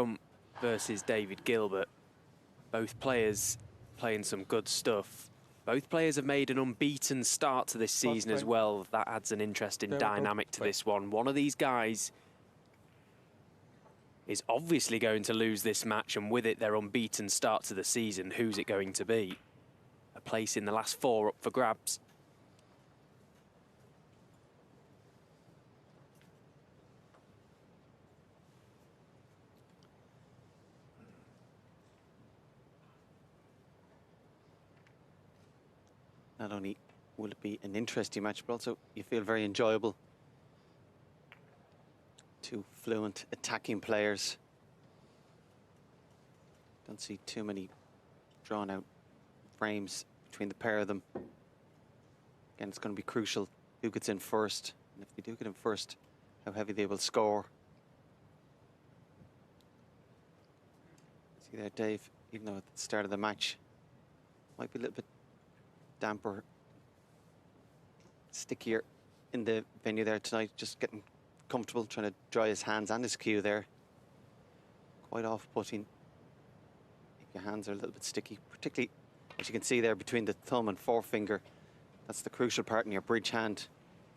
Trump versus David Gilbert. Both players playing some good stuff. Both players have made an unbeaten start to this season as well. That adds an interesting dynamic to this one. One of these guys is obviously going to lose this match, and with it, their unbeaten start to the season. Who's it going to be? A place in the last 4 up for grabs. Not only will it be an interesting match, but also you feel very enjoyable. Two fluent attacking players. Don't see too many drawn out frames between the pair of them. Again, it's going to be crucial who gets in first. And if they do get in first, how heavy they will score. See there, Dave, even though at the start of the match, might be a little bit damper, stickier in the venue there tonight, just getting comfortable, trying to dry his hands and his cue there. Quite off-putting if your hands are a little bit sticky, particularly as you can see there between the thumb and forefinger. That's the crucial part in your bridge hand.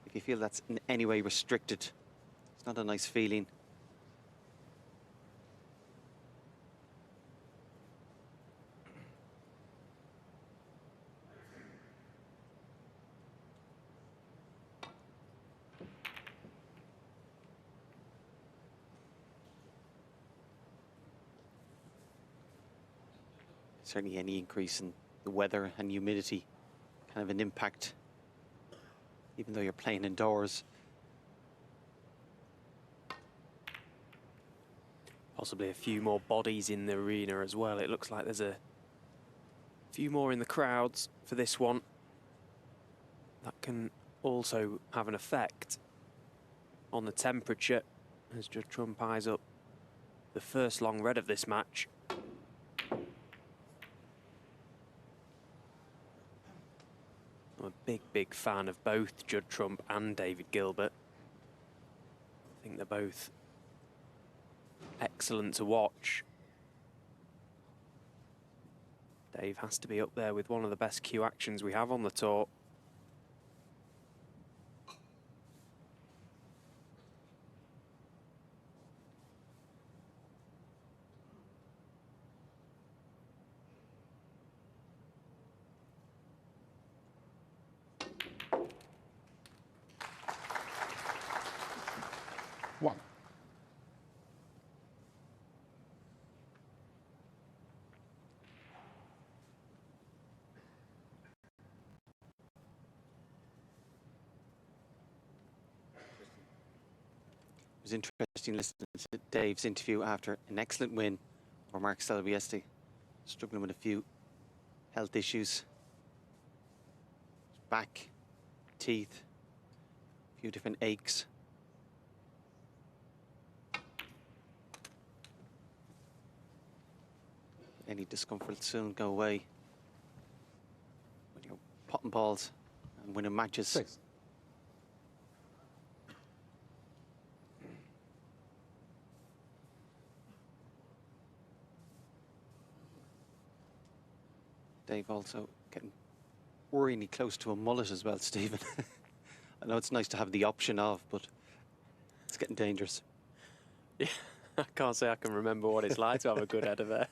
If you feel that's in any way restricted, it's not a nice feeling. Certainly any increase in the weather and humidity kind of an impact, even though you're playing indoors. Possibly a few more bodies in the arena as well. It looks like there's a few more in the crowds for this one. That can also have an effect on the temperature as Judd Trump eyes up the first long red of this match. I'm a big fan of both Judd Trump and David Gilbert. I think they're both excellent to watch. Dave has to be up there with one of the best cue actions we have on the tour. One. It was interesting listening to Dave's interview after an excellent win for Mark Stelviesti, struggling with a few health issues. Back, teeth, a few different aches. Any discomfort soon go away when you're potting balls and winning matches. 6. Dave also getting worryingly close to a mullet as well, Stephen. I know it's nice to have the option of, but it's getting dangerous. Yeah, I can't say I can remember what it's like to have a good head of hair.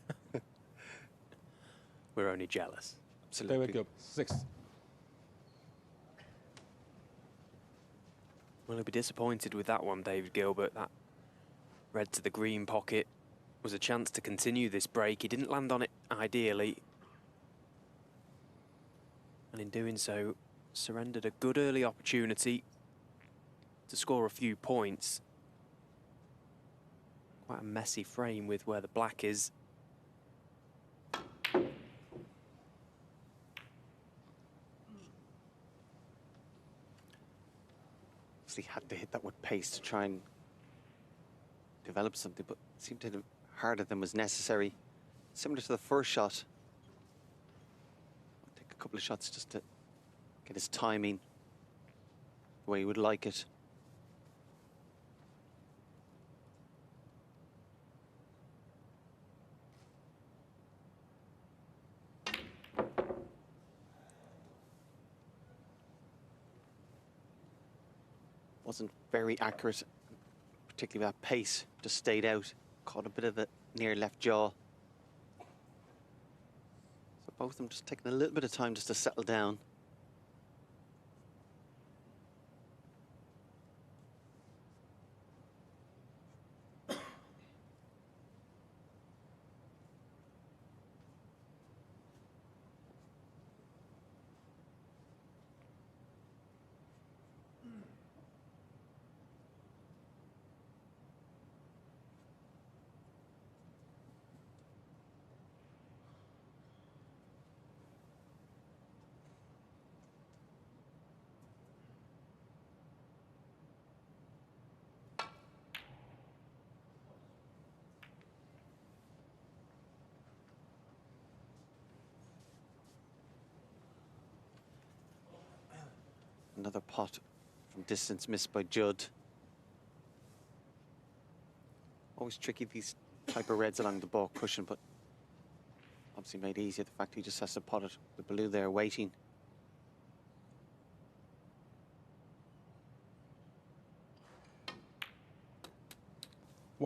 We're only jealous. Absolutely. David Gilbert, 6. Well, he'll be disappointed with that one, David Gilbert. That red to the green pocket was a chance to continue this break. He didn't land on it ideally. And in doing so, surrendered a good early opportunity to score a few points. Quite a messy frame with where the black is. Obviously had to hit that with pace to try and develop something, but it seemed to hit harder than was necessary. Similar to the first shot. I'll take a couple of shots just to get his timing the way he would like it. wasn't very accurate, particularly that pace just stayed out, caught a bit of it near left jaw. So both of them just taking a little bit of time just to settle down. Another pot from distance missed by Judd. Always tricky, these type of reds along the ball cushion, but obviously made easier the fact he just has to pot it. The blue there waiting.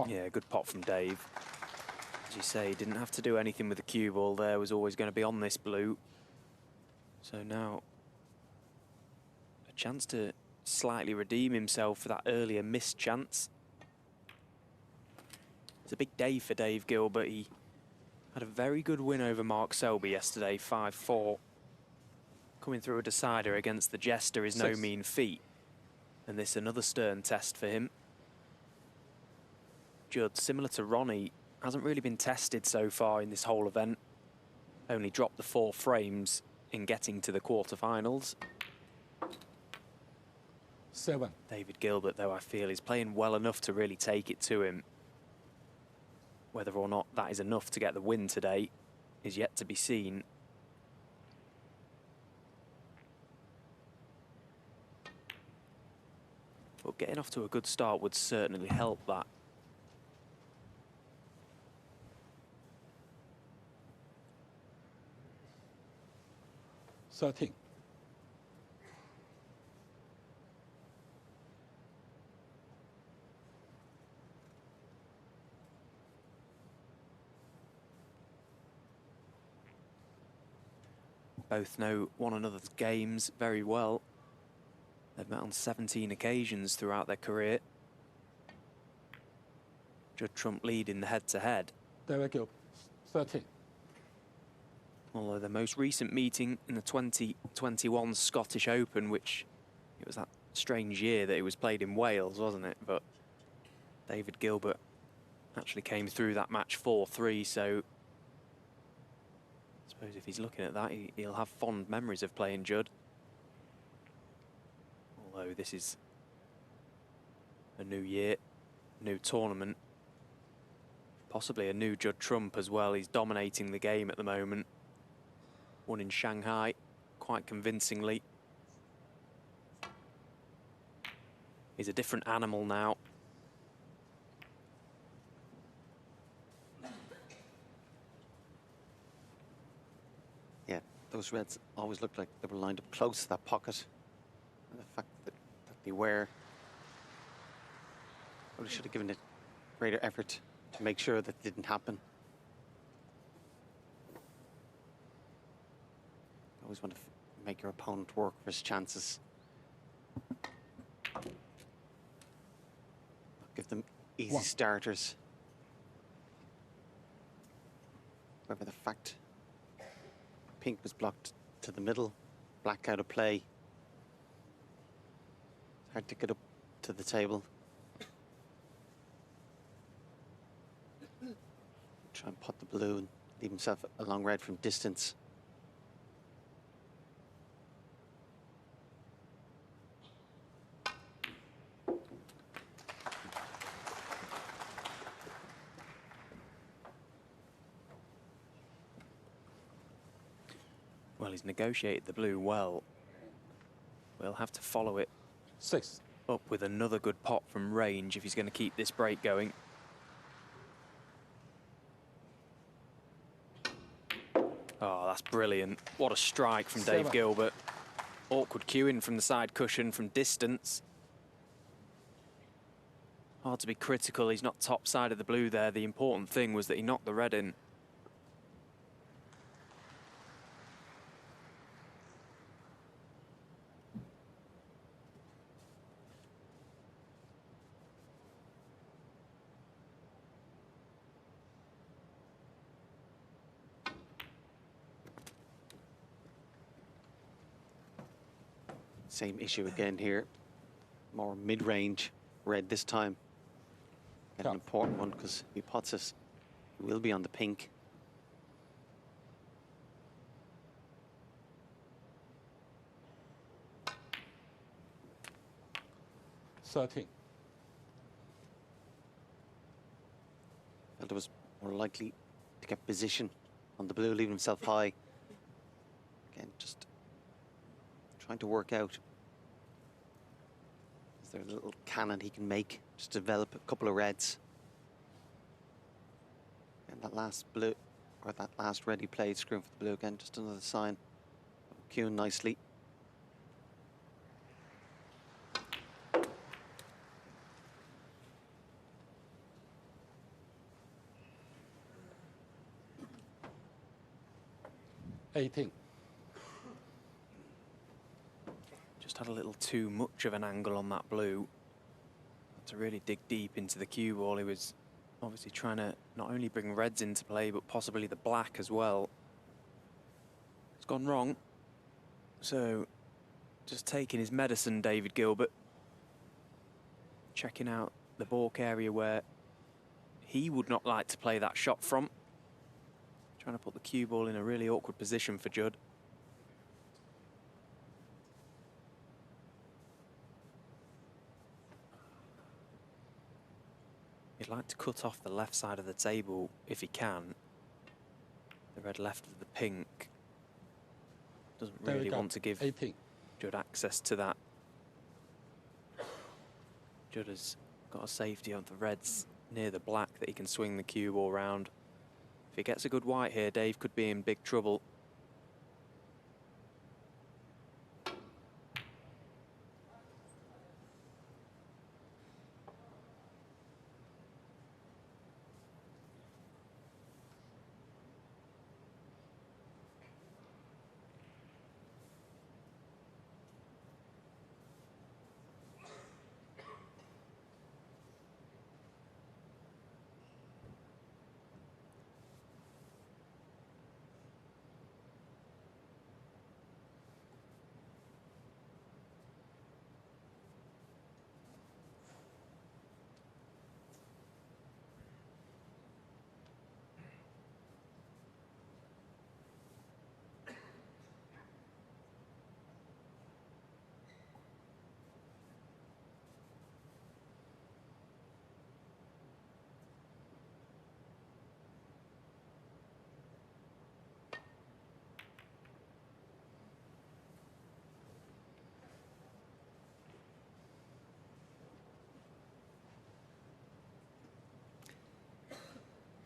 Yeah, good pot from Dave. As you say, didn't have to do anything with the cue ball there, was always going to be on this blue. So now a chance to slightly redeem himself for that earlier missed chance. It's a big day for Dave Gilbert. He had a very good win over Mark Selby yesterday, 5-4. Coming through a decider against the Jester is no mean feat. And this another stern test for him. Judd, similar to Ronnie, hasn't really been tested so far in this whole event. Only dropped the 4 frames in getting to the quarterfinals. 7. David Gilbert, though, I feel, is playing well enough to really take it to him. Whether or not that is enough to get the win today is yet to be seen. But getting off to a good start would certainly help that. Thirteen. Both know one another's games very well. They've met on 17 occasions throughout their career. Judd Trump leading the head-to-head. David Gilbert, 13. Although the most recent meeting in the 2021 Scottish Open, which it was that strange year that it was played in Wales, wasn't it? But David Gilbert actually came through that match 4-3, so I suppose if he's looking at that, he'll have fond memories of playing Judd. Although this is a new year, new tournament, possibly a new Judd Trump as well. He's dominating the game at the moment. Won in Shanghai quite convincingly. He's a different animal now. Yeah, those reds always looked like they were lined up close to that pocket. And the fact that they were, probably should have given it greater effort to make sure that didn't happen. Always want to make your opponent work for his chances. Give them easy starters. However, the fact pink was blocked to the middle, black out of play. It's hard to get up to the table. Try and pot the blue and leave himself a long red from distance. Well, he's negotiated the blue well. We'll have to follow it 6. up with another good pot from range if he's going to keep this break going. Oh, that's brilliant. What a strike from Dave 7. Gilbert. Awkward cueing from the side cushion from distance. Hard to be critical. He's not top side of the blue there. The important thing was that he knocked the red in. Same issue again here. More mid-range red this time. And an important one because if he pots us, he will be on the pink. Felt it was more likely to get position on the blue, leaving himself high. Again, just trying to work out, is there a little cannon he can make, just develop a couple of reds. And that last blue, or that last red he played, screwing for the blue again, just another sign. Queuing nicely. Just had a little too much of an angle on that blue. To really dig deep into the cue ball, he was obviously trying to not only bring reds into play, but possibly the black as well. It's gone wrong. So, just taking his medicine, David Gilbert. Checking out the balk area where he would not like to play that shot from. Trying to put the cue ball in a really awkward position for Judd. He'd like to cut off the left side of the table if he can. The red left of the pink. Doesn't really want to give Judd access to that. Judd has got a safety of the reds near the black that he can swing the cue ball round. If he gets a good white here, Dave could be in big trouble.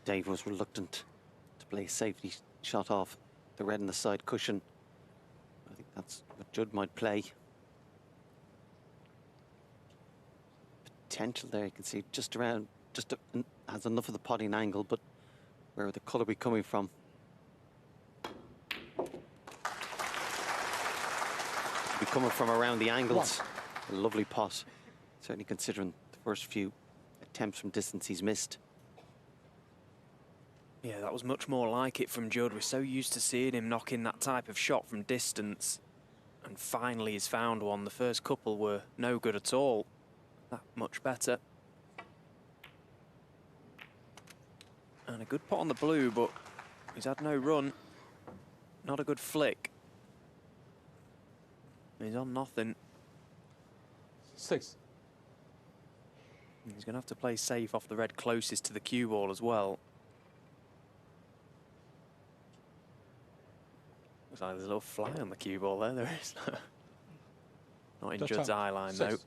Dave was reluctant to play a safety shot off the red on the side cushion. I think that's what Judd might play. Potential there, you can see just around, has enough of the potting angle, but where would the colour be coming from? Be coming from around the angles. A lovely pot, certainly considering the first few attempts from distance he's missed. Yeah, that was much more like it from Judd. We're so used to seeing him knocking that type of shot from distance. And finally he's found one. The first couple were no good at all. That much better. And a good pot on the blue, but he's had no run. Not a good flick. He's on nothing. 6. He's going to have to play safe off the red closest to the cue ball as well. Looks like there's a little fly on the cue ball there. There is. Not in Judd's eye line, though.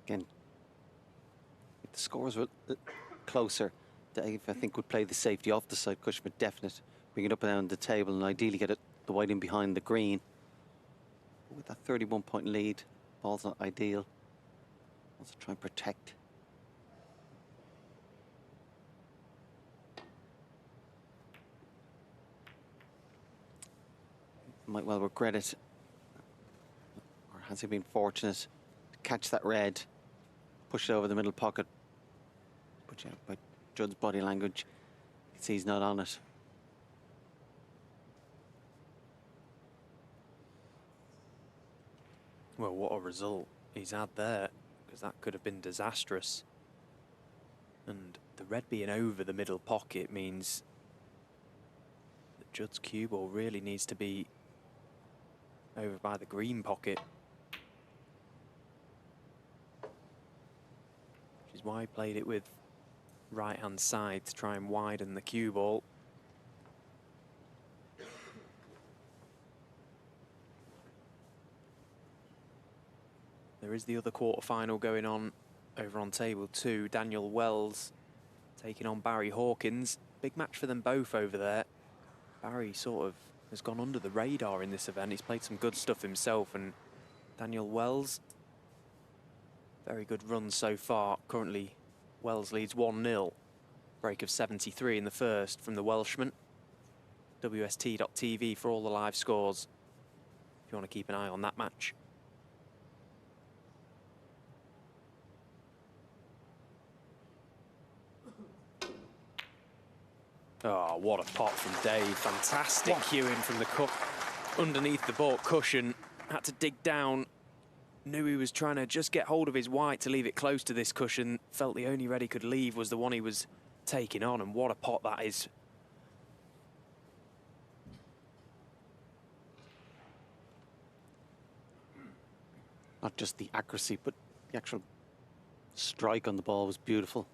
Again, if the scores were closer, Dave, I think, would play the safety off the side cushion, but definite. Bring it up and down the table and ideally get it the white in behind the green. But with that 31-point lead, ball's not ideal. Also try and protect. Might well regret it. Or has he been fortunate to catch that red, push it over the middle pocket? But yeah, by Judd's body language, you can see he's not on it. Well, what a result he's had there, because that could have been disastrous. And the red being over the middle pocket means that Judd's cue ball really needs to be over by the green pocket. Which is why he played it with right-hand side to try and widen the cue ball. There is the other quarter-final going on over on table 2. Daniel Wells taking on Barry Hawkins. Big match for them both over there. Barry sort of has gone under the radar in this event. He's played some good stuff himself, and Daniel Wells, very good run so far. Currently, Wells leads 1-0. Break of 73 in the first from the Welshman. WST.tv for all the live scores if you want to keep an eye on that match. Oh, what a pot from Dave. Fantastic cueing from the cup underneath the baulk cushion. Had to dig down. Knew he was trying to just get hold of his white to leave it close to this cushion. Felt the only red he could leave was the one he was taking on, and what a pot that is. Not just the accuracy, but the actual strike on the ball was beautiful.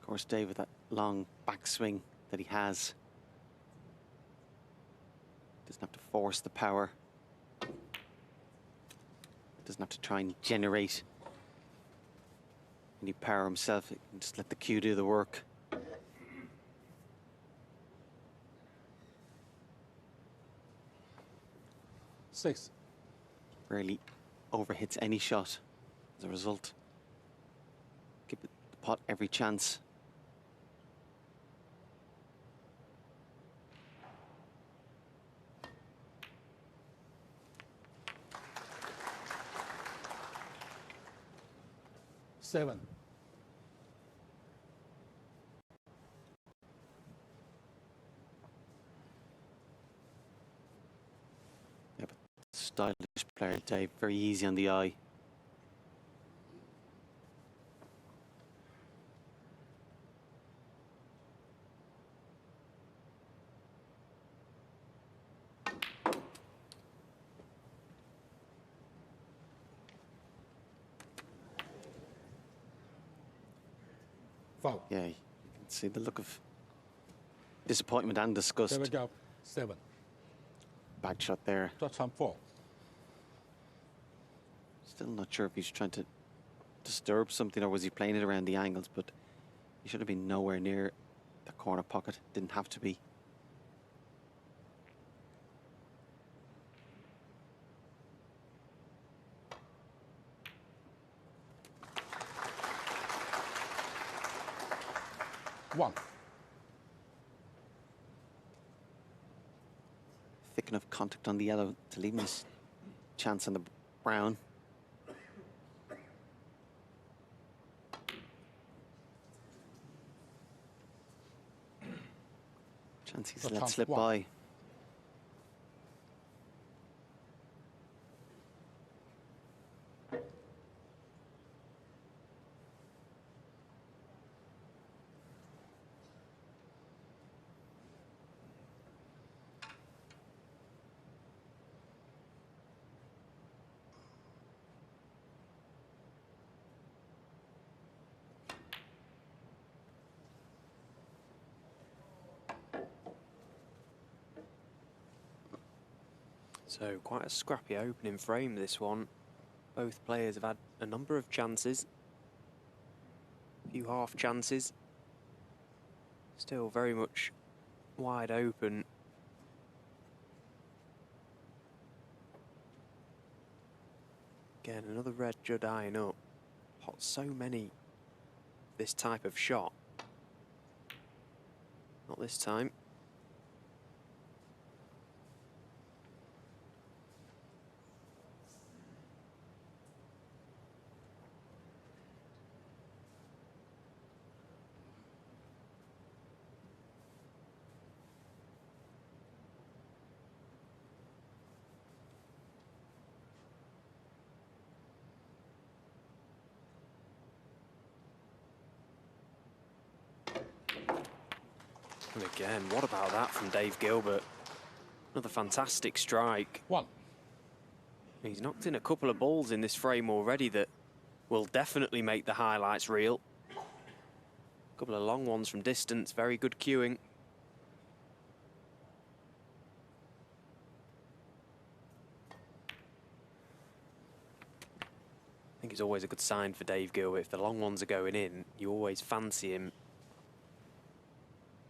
Of course, Dave, with that long backswing that he has, doesn't have to force the power. Doesn't have to try and generate any power himself. He can just let the cue do the work. Six. Rarely overhits any shot as a result. Give the pot every chance. Seven. Yeah, but stylish player, Dave. Very easy on the eye. Foul. Yeah, you can see the look of disappointment and disgust. There we go. 7. Bad shot there. Touch on 4. Still not sure if he's trying to disturb something or was he playing it around the angles, but he should have been nowhere near the corner pocket. Didn't have to be. One. Thick enough contact on the yellow to leave him his chance on the brown. Chance he's let slip by. So quite a scrappy opening frame, this one. Both players have had a number of chances. few half chances. Still very much wide open. Again, another red Judd eyeing up. Pot so many this type of shot. Not this time. And again, what about that from Dave Gilbert? Another fantastic strike. 1. He's knocked in a couple of balls in this frame already that will definitely make the highlights reel. A couple of long ones from distance, very good cueing. I think it's always a good sign for Dave Gilbert. If the long ones are going in, you always fancy him.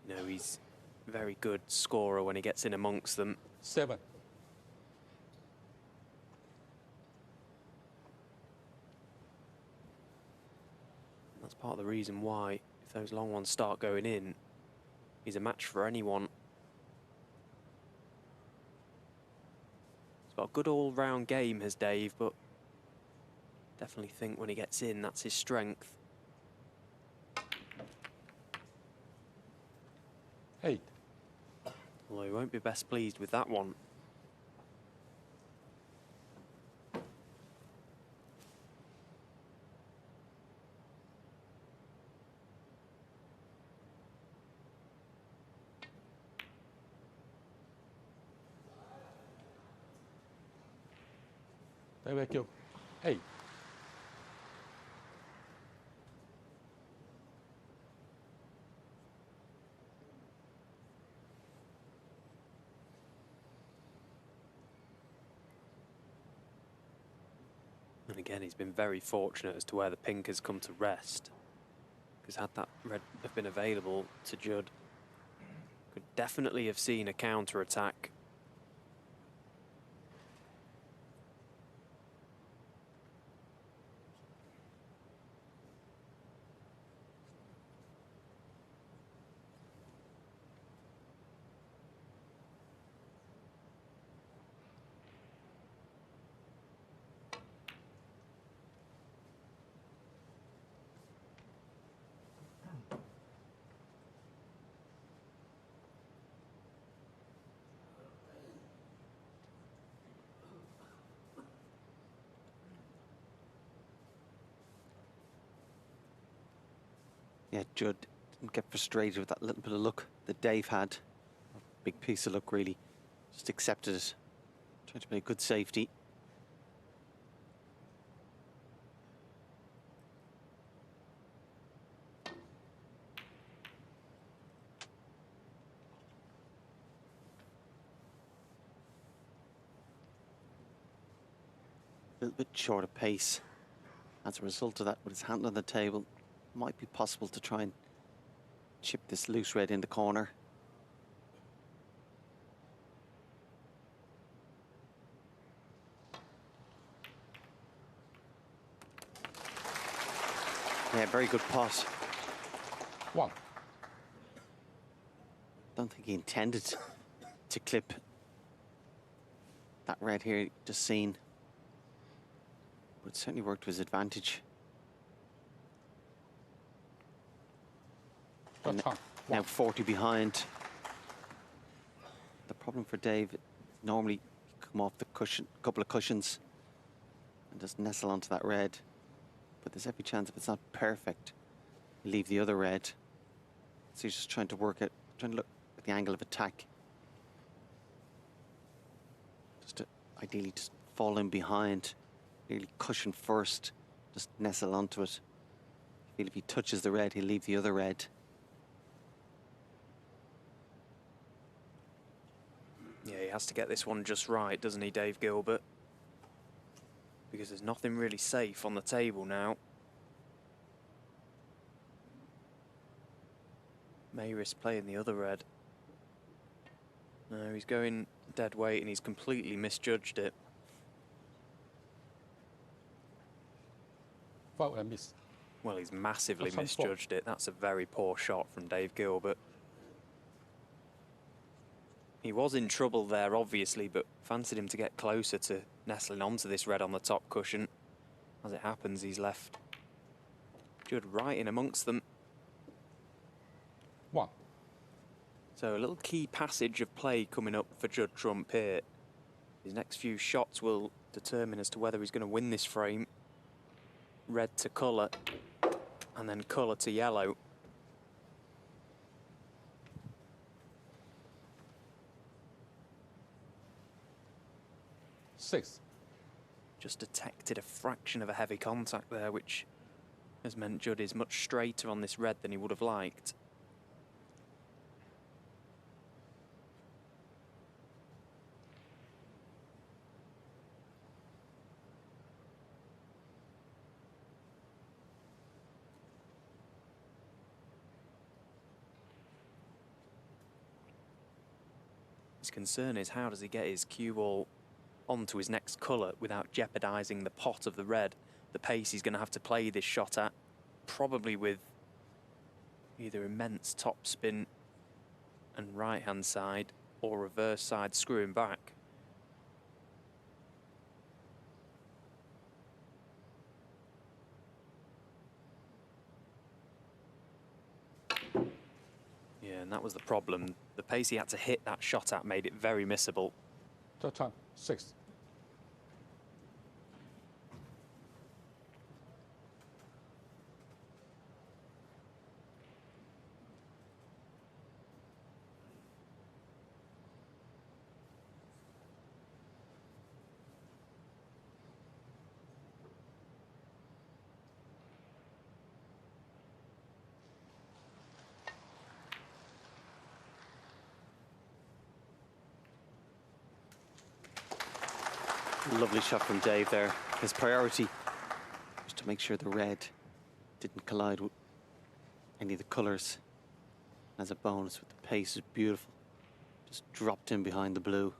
You know, he's a very good scorer when he gets in amongst them. 7. That's part of the reason why, if those long ones start going in, he's a match for anyone. He's got a good all-round game, has Dave, but definitely think when he gets in, that's his strength. 8. Although he won't be best pleased with that one. Thank you. 8. And again, he's been very fortunate as to where the pink has come to rest. Because had that red have been available to Judd, could definitely have seen a counter-attack. Yeah, Judd didn't get frustrated with that little bit of luck that Dave had. Big piece of luck, really. Just accepted it. Tried to play good safety. A little bit short of pace. As a result of that, with his hand on the table, might be possible to try and chip this loose red in the corner. Yeah, very good pot. 1. Don't think he intended to clip that red here, just seen. But it certainly worked to his advantage. And now 40 behind. The problem for Dave, normally you come off the cushion, couple of cushions and just nestle onto that red. But there's every chance if it's not perfect, you leave the other red. So he's just trying to work it, trying to look at the angle of attack. Just to ideally just fall in behind, really cushion first, just nestle onto it. I feel if he touches the red, he'll leave the other red. Yeah, he has to get this one just right, doesn't he, Dave Gilbert? Because there's nothing really safe on the table now. may risk playing the other red. No, he's going dead weight and he's completely misjudged it. Foul and miss. Well, he's massively That's on misjudged it. That's a very poor shot from Dave Gilbert. He was in trouble there, obviously, but fancied him to get closer to nestling onto this red on the top cushion. As it happens, he's left Judd right in amongst them. 1. So a little key passage of play coming up for Judd Trump here. His next few shots will determine as to whether he's going to win this frame. Red to colour, and then colour to yellow. Six. Just detected a fraction of a heavy contact there, which has meant Judd is much straighter on this red than he would have liked. His concern is how does he get his cue ball onto his next colour without jeopardising the pot of the red. The pace he's going to have to play this shot at, probably with either immense topspin and right-hand side or reverse side screwing back. Yeah, and that was the problem. The pace he had to hit that shot at made it very missable. Third time. 6. Lovely shot from Dave there. His priority was to make sure the red didn't collide with any of the colours. As a bonus, with the pace is beautiful. Just dropped in behind the blue.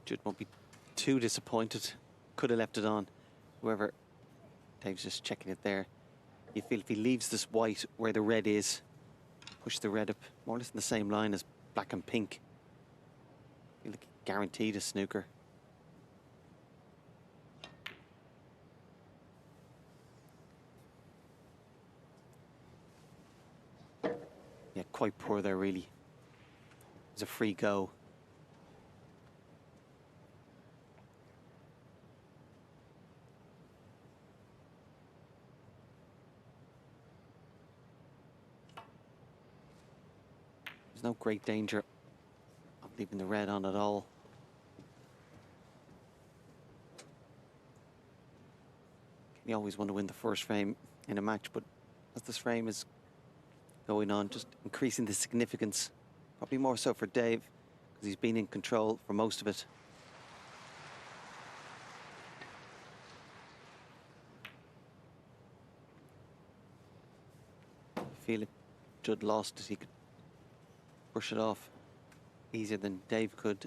Judd won't be too disappointed. Could have left it on. However, Dave's just checking it there. You feel if he leaves this white where the red is, push the red up more or less in the same line as black and pink, I feel like he guaranteed a snooker. Yeah, quite poor there, really. It was a free go. There's no great danger of leaving the red on at all. You always want to win the first frame in a match, but as this frame is going on, just increasing the significance, probably more so for Dave, because he's been in control for most of it. I feel if Judd lost it, he could push it off easier than Dave could.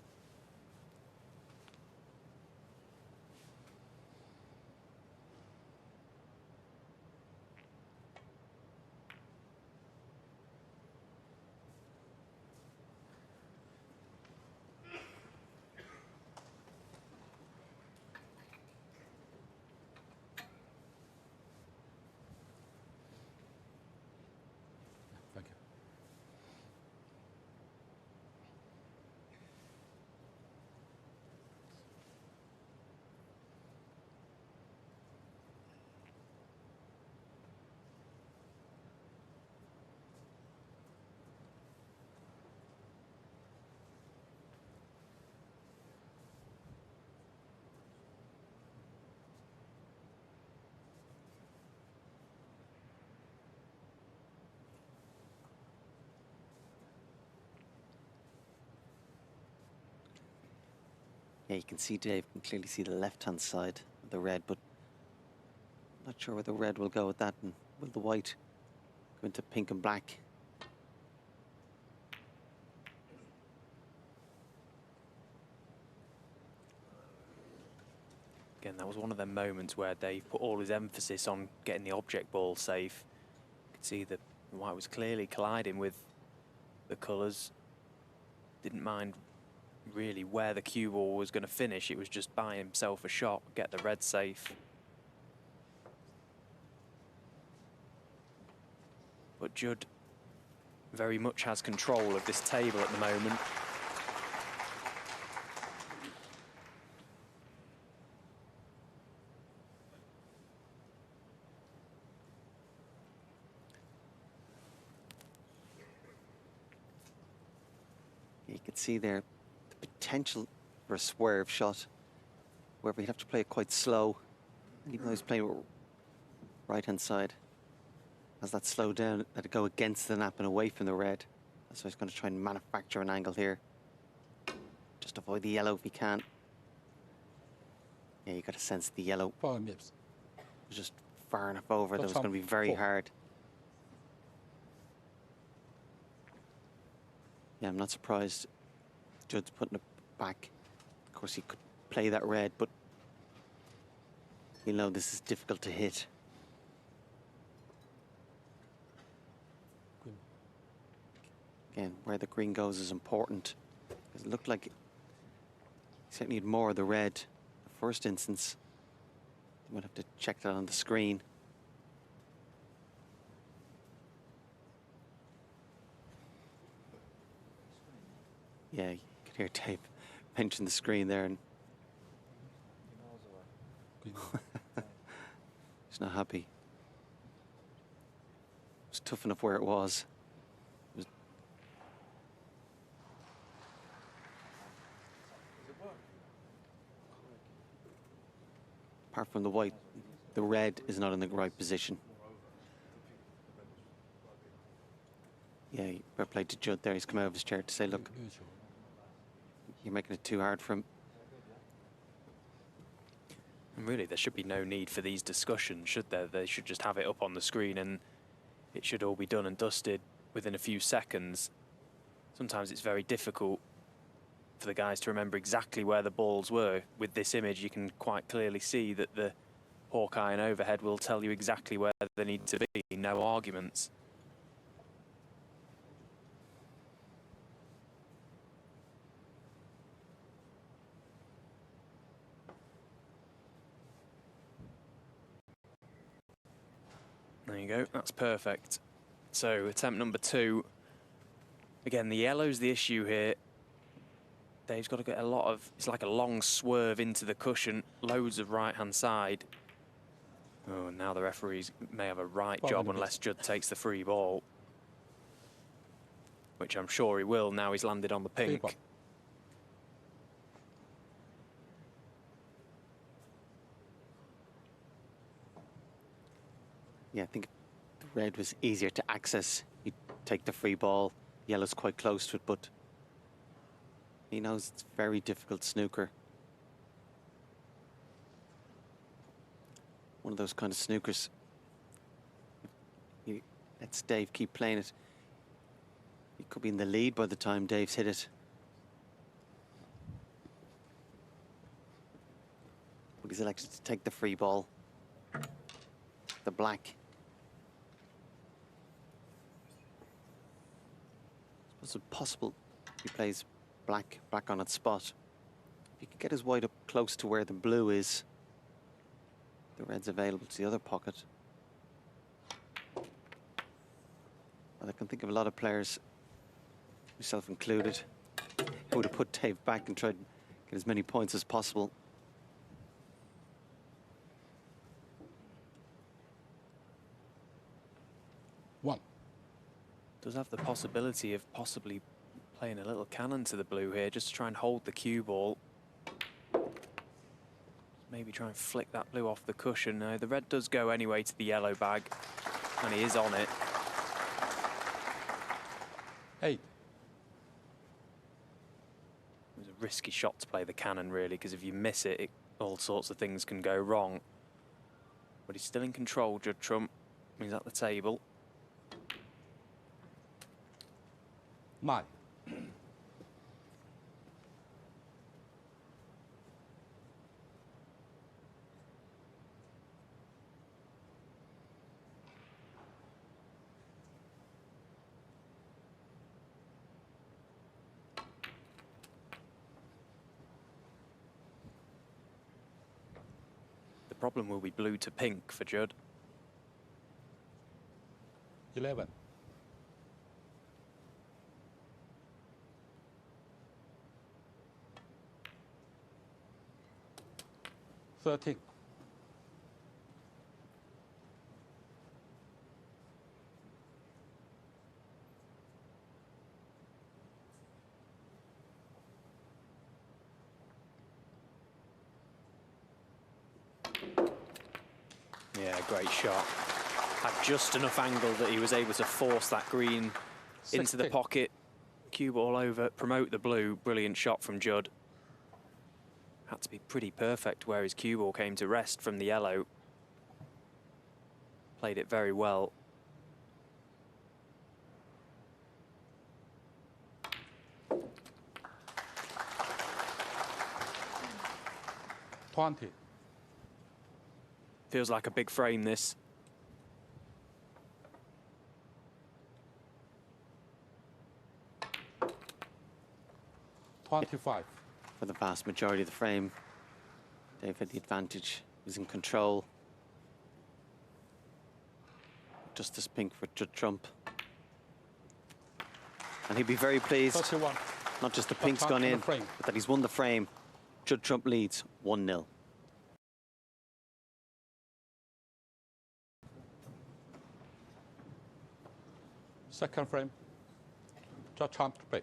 Thank you. Yeah, you can see Dave can clearly see the left-hand side of the red, but not sure where the red will go with that, and will the white go into pink and black? Again, that was one of them moments where Dave put all his emphasis on getting the object ball safe. You could see that the white was clearly colliding with the colours. Didn't mind really where the cue ball was going to finish. It was just buying himself a shot, get the red safe. But Judd very much has control of this table at the moment. You can see there the potential for a swerve shot, where we'd have to play it quite slow. And even though he's playing with right-hand side, as that slow down, let it go against the nap and away from the red. That's why he's going to try and manufacture an angle here. Just avoid the yellow if he can. Yeah, you got to sense the yellow 4 mips. was just far enough over that it was going to be very 4. hard. Yeah, I'm not surprised Judd's putting it back. Of course, he could play that red, but you know this is difficult to hit. Green. Again, where the green goes is important. Because it looked like he certainly had more of the red the first instance. You might have to check that on the screen. Yeah, you could hear Dave mention the screen there, and Green. he's not happy. It was tough enough where it was. Apart from the white, the red is not in the right position. Yeah, fair play to Judd there. He's come out of his chair to say, look, you're making it too hard for him. And really, there should be no need for these discussions, should there? They should just have it up on the screen and it should all be done and dusted within a few seconds. Sometimes it's very difficult for the guys to remember exactly where the balls were. With this image, you can quite clearly see that the Hawkeye and overhead will tell you exactly where they need to be. No arguments. There you go, that's perfect. So attempt number 2. Again, the yellow's the issue here. Dave's got to get a lot of, it's like a long swerve into the cushion, loads of right-hand side. Oh, and now the referees may have a right job unless Judd takes the free ball. Which I'm sure he will, now he's landed on the pink. Yeah, I think the red was easier to access. You take the free ball, yellow's quite close to it, but he knows it's very difficult snooker. One of those kind of snookers. He lets Dave keep playing it. He could be in the lead by the time Dave's hit it. But he's elected to take the free ball. The black. It's possible he plays black on its spot. If he could get his white up close to where the blue is, the red's available to the other pocket. And I can think of a lot of players, myself included, who would have put Dave back and tried to get as many points as possible. Does have the possibility of possibly playing a little cannon to the blue here, just to try and hold the cue ball. Maybe try and flick that blue off the cushion. No, the red does go anyway to the yellow bag, and he is on it. 8. It was a risky shot to play the cannon, really, because if you miss it, all sorts of things can go wrong. But he's still in control, Judd Trump. He's at the table. 9. The problem will be blue to pink for Judd. 11. 13. 'Great shot. Had just enough angle that he was able to force that green into the 16. pocket. Cue ball over, promote the blue. Brilliant shot from Judd. Had to be pretty perfect where his cue ball came to rest from the yellow. Played it very well. Twenty. Feels like a big frame, this. $25. For the vast majority of the frame, Dave had the advantage, was in control. Just as pink for Judd Trump. And he'd be very pleased, 31. not just the pink's gone in, but that he's won the frame. Judd Trump leads 1-0. Second frame. Judd Trump to play.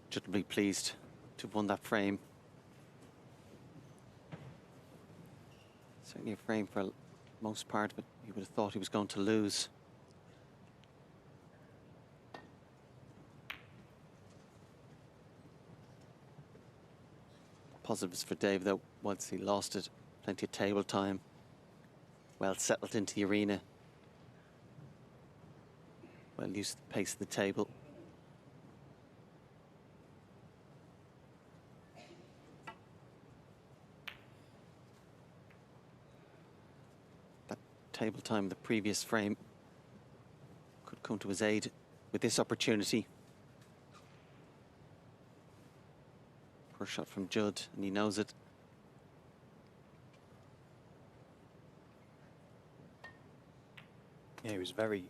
Judd will be pleased to have won that frame. Certainly a frame for most part, but he would have thought he was going to lose. Positives for Dave, though, once he lost it, plenty of table time, well settled into the arena, well used to the pace of the table. That table time, the previous frame, could come to his aid with this opportunity. Poor shot from Judd, and he knows it. Yeah, he was very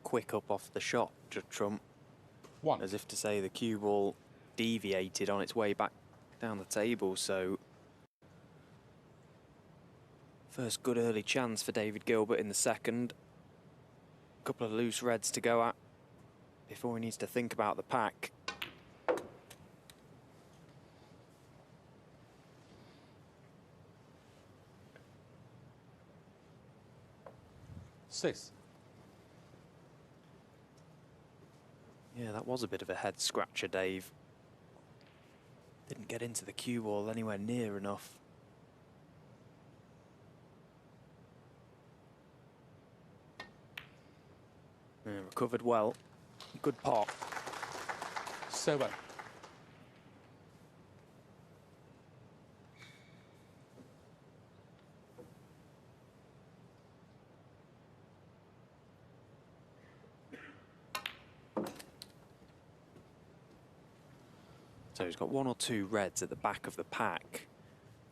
quick up off the shot, Judd Trump. 1. As if to say the cue ball deviated on its way back down the table, so first good early chance for David Gilbert in the second. A couple of loose reds to go at before he needs to think about the pack. Six. Yeah, that was a bit of a head scratcher, Dave. Didn't get into the cue ball anywhere near enough. Yeah, recovered well. Good pot. 7. So he's got one or two reds at the back of the pack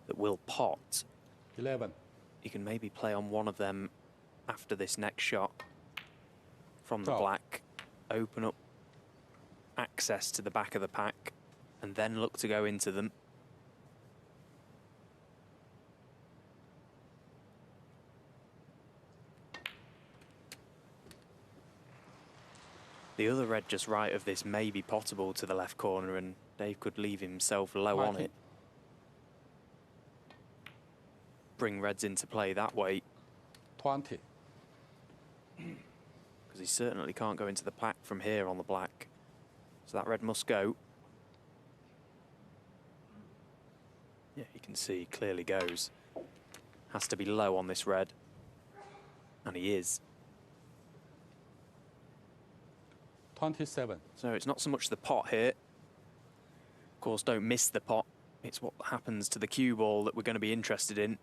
that will pot. 11. He can maybe play on one of them after this next shot from the 12. black, open up access to the back of the pack, and then look to go into them. The other red just right of this may be potable to the left corner, and Dave could leave himself low on it. Bring reds into play that way. 20. Because he certainly can't go into the pack from here on the black. So that red must go. Yeah, you can see he clearly goes. Has to be low on this red. And he is. 27. So it's not so much the pot here. Of course, don't miss the pot. It's what happens to the cue ball that we're going to be interested in.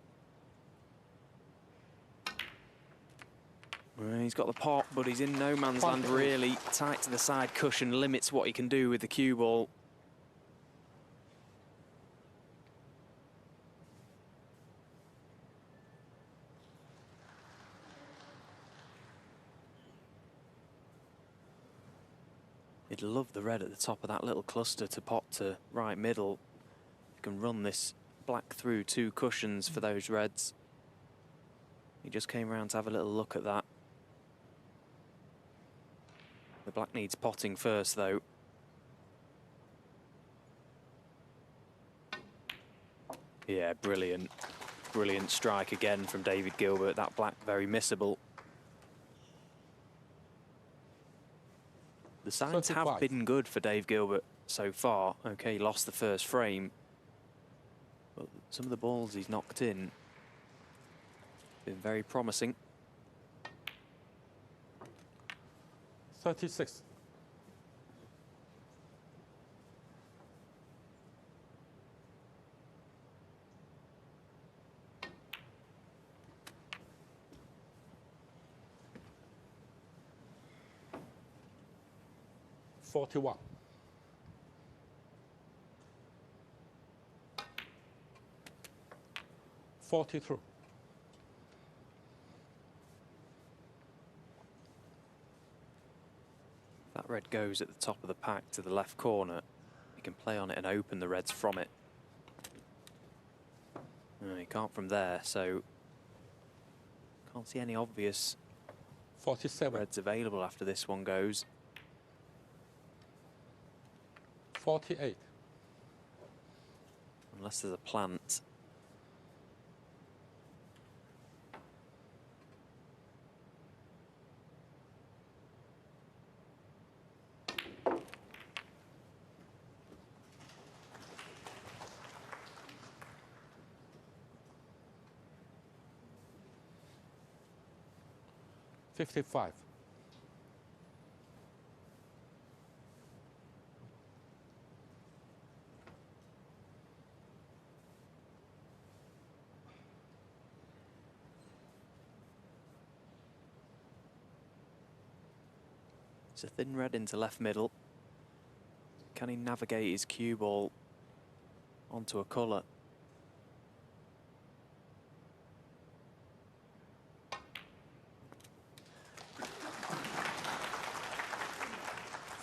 Well, he's got the pot, but he's in no man's land really. Tight to the side cushion, limits what he can do with the cue ball. He'd love the red at the top of that little cluster to pot to right middle. You can run this black through 2 cushions for those reds. He just came around to have a little look at that. The black needs potting first, though. Yeah, brilliant. Brilliant strike again from David Gilbert. That black very missable. The signs have been good for Dave Gilbert so far. Okay, he lost the first frame. But some of the balls he's knocked in been very promising. 36. $41. $42. That red goes at the top of the pack to the left corner. He can play on it and open the reds from it. No, he can't from there, so can't see any obvious 47. reds available after this one goes. 48. Unless there's a plant. $55. It's a thin red into left middle. Can he navigate his cue ball onto a colour?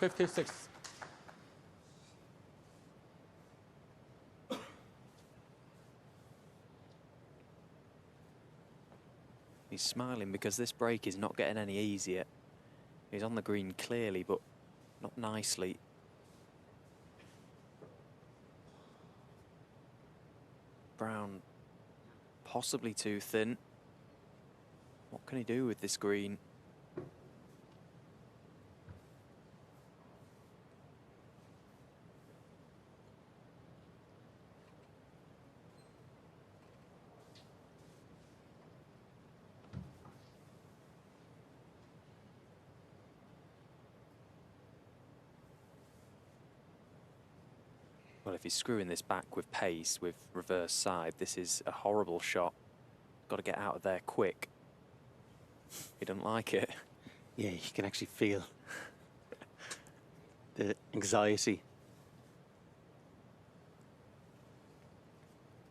$56. He's smiling because this break is not getting any easier. He's on the green clearly, but not nicely. Brown possibly too thin. What can he do with this green? Well, if he's screwing this back with pace, with reverse side, this is a horrible shot. Got to get out of there quick. He doesn't like it. Yeah, you can actually feel the anxiety. You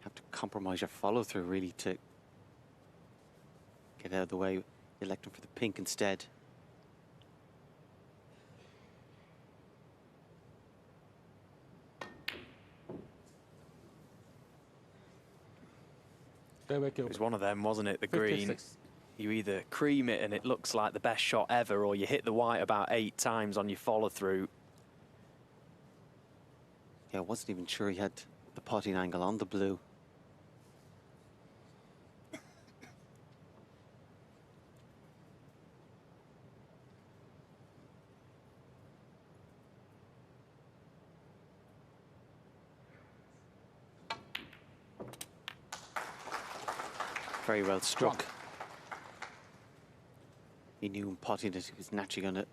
have to compromise your follow-through, really, to get out of the way. Elect him for the pink instead. It was one of them, wasn't it? The green. 56. You either cream it and it looks like the best shot ever, or you hit the white about 8 times on your follow-through. Yeah, I wasn't even sure he had the potting angle on the blue. Very well struck. One. He knew in potting that he was naturally going to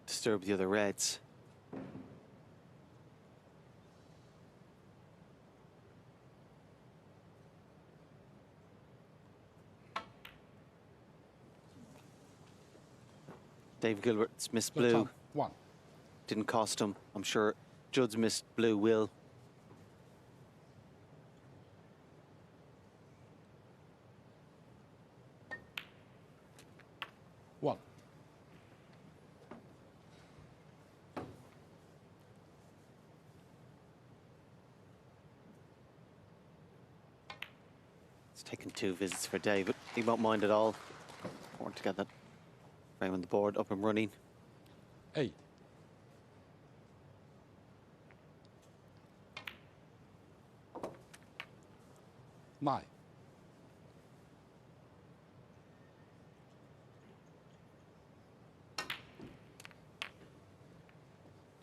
disturb the other reds. Dave Gilbert's missed Your blue. turn. One. Didn't cost him. I'm sure Judd's missed blue will. One. It's taken 2 visits for Dave, but he won't mind at all. Want to get that frame on the board up and running. 8. Nine.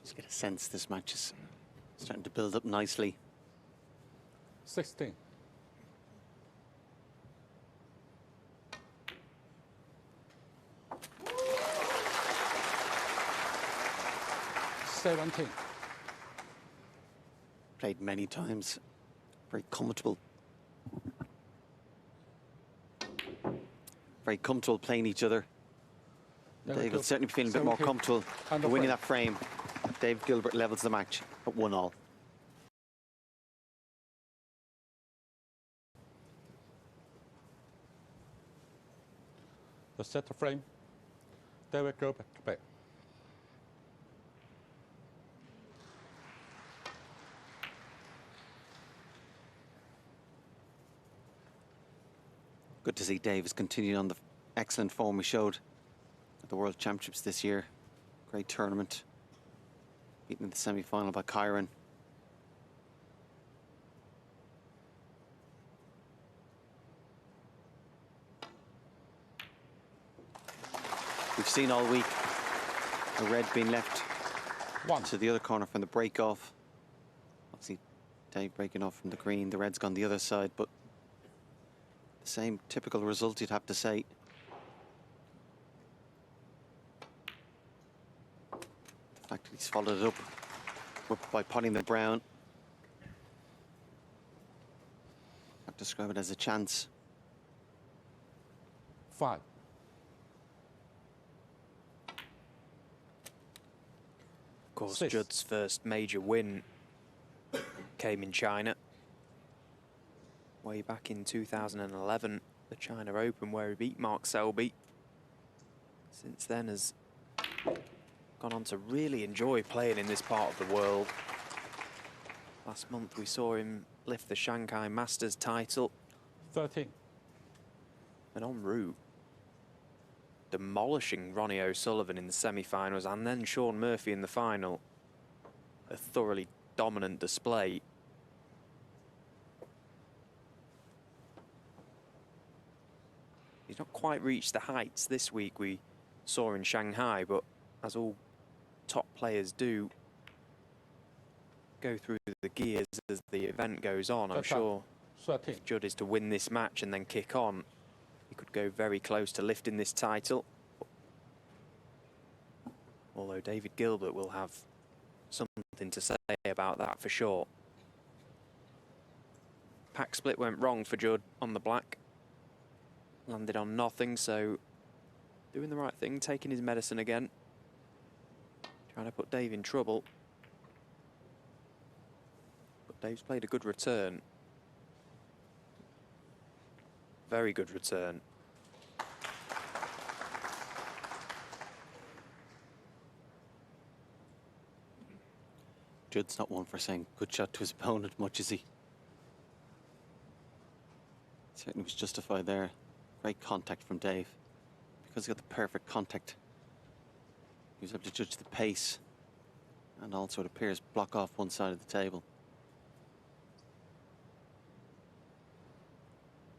Just get a sense this match is starting to build up nicely. 16. 17. Played many times. Very comfortable. Very comfortable playing each other. Dave will certainly be feeling a bit more comfortable winning that frame. Dave Gilbert levels the match at 1-all. The center frame. David Gilbert to play. Good to see Dave has continued on the excellent form he showed at the World Championships this year. Great tournament. Beaten in the semi-final by Kyron. We've seen all week the red being left One. to the other corner from the break-off. Obviously, Dave breaking off from the green. The red's gone the other side, but the same typical result, you'd have to say. The fact that he's followed it up by potting the brown. I'd describe it as a chance. 5. Of course, 6. Judd's first major win came in China. Way back in 2011, the China Open, where he beat Mark Selby. Since then has gone on to really enjoy playing in this part of the world. Last month we saw him lift the Shanghai Masters title. 13. And en route, demolishing Ronnie O'Sullivan in the semi-finals and then Sean Murphy in the final. A thoroughly dominant display. He's not quite reached the heights this week we saw in Shanghai, but as all top players do, go through the gears as the event goes on. I'm sure 13. if Judd is to win this match and then kick on, he could go very close to lifting this title. Although David Gilbert will have something to say about that for sure. Pack split went wrong for Judd on the black. Landed on nothing, so doing the right thing, taking his medicine again. Trying to put Dave in trouble. But Dave's played a good return. Very good return. Judd's not one for saying good shot to his opponent, much is he? Certainly was justified there. Great contact from Dave. Because he got the perfect contact, he was able to judge the pace and also, it appears, block off one side of the table.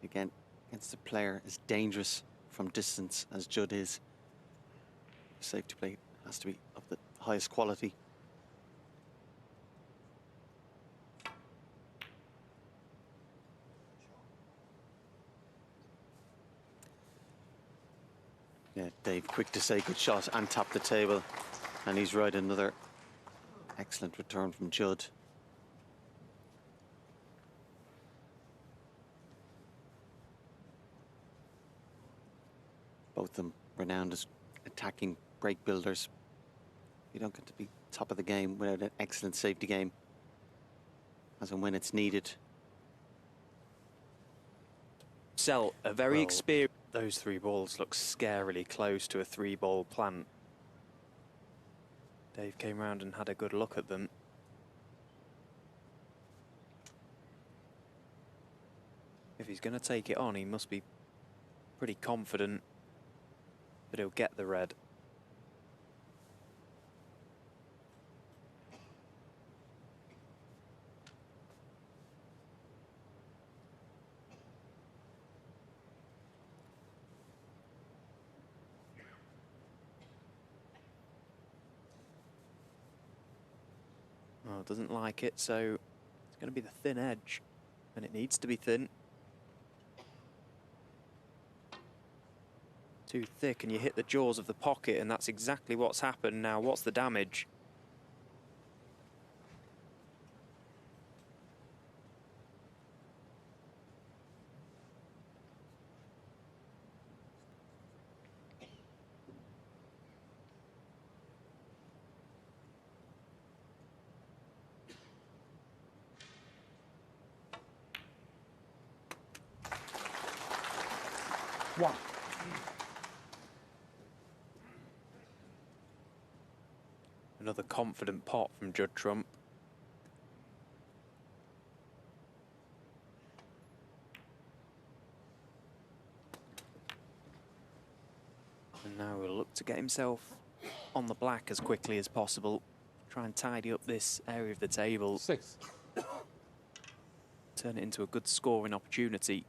Again, against a player as dangerous from distance as Judd is, safety play has to be of the highest quality. Yeah, Dave, quick to say good shot and tap the table. And he's right, another excellent return from Judd. Both of them renowned as attacking break builders. You don't get to be top of the game without an excellent safety game, as and when it's needed. Sell a very experienced. Those 3 balls look scarily close to a 3-ball plant. Dave came round and had a good look at them. If he's going to take it on, he must be pretty confident that he'll get the red. Oh, doesn't like it, so it's going to be the thin edge, and it needs to be thin. Too thick, and you hit the jaws of the pocket, and that's exactly what's happened. Now, what's the damage? One. Another confident pot from Judd Trump. And now he'll look to get himself on the black as quickly as possible. Try and tidy up this area of the table. 6. Turn it into a good scoring opportunity.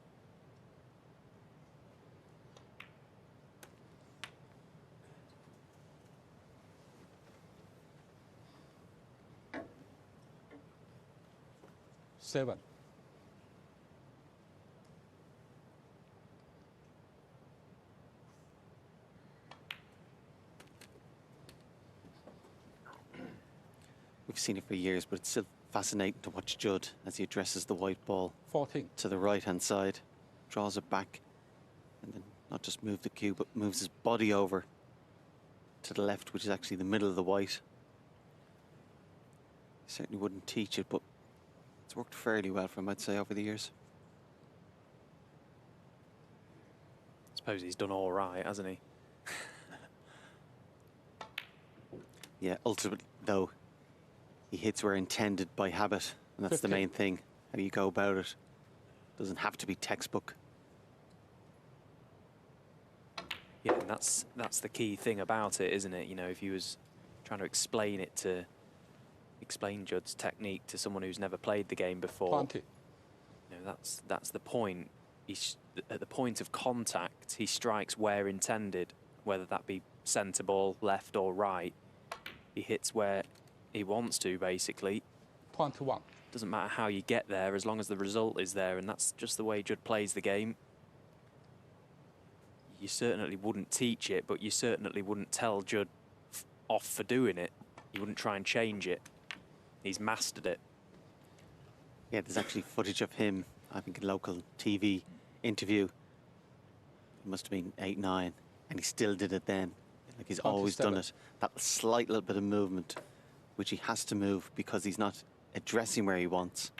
Seven. We've seen it for years, but it's still fascinating to watch Judd as he addresses the white ball 14. to the right-hand side, draws it back, and then not just move the cue, but moves his body over to the left, which is actually the middle of the white. Certainly wouldn't teach it, but it's worked fairly well for him, I'd say, over the years. I suppose he's done all right, hasn't he? Yeah, ultimately, though, he hits where intended by habit, and that's 15. the main thing, how you go about it. Doesn't have to be textbook. Yeah, and that's the key thing about it, isn't it? You know, if he was trying to explain Judd's technique to someone who's never played the game before, 20. you know, that's the point. He's at the point of contact, he strikes where intended, whether that be centre ball, left or right. He hits where he wants to, basically. 21. Doesn't matter how you get there, as long as the result is there, and that's just the way Judd plays the game. You certainly wouldn't teach it, but you certainly wouldn't tell Judd off for doing it. You wouldn't try and change it. He's mastered it. Yeah, there's actually footage of him, I think, in a local TV interview. He must have been 8, 9, and he still did it then. Like he's always done 27. it. That slight little bit of movement, which he has to move because he's not addressing where he wants.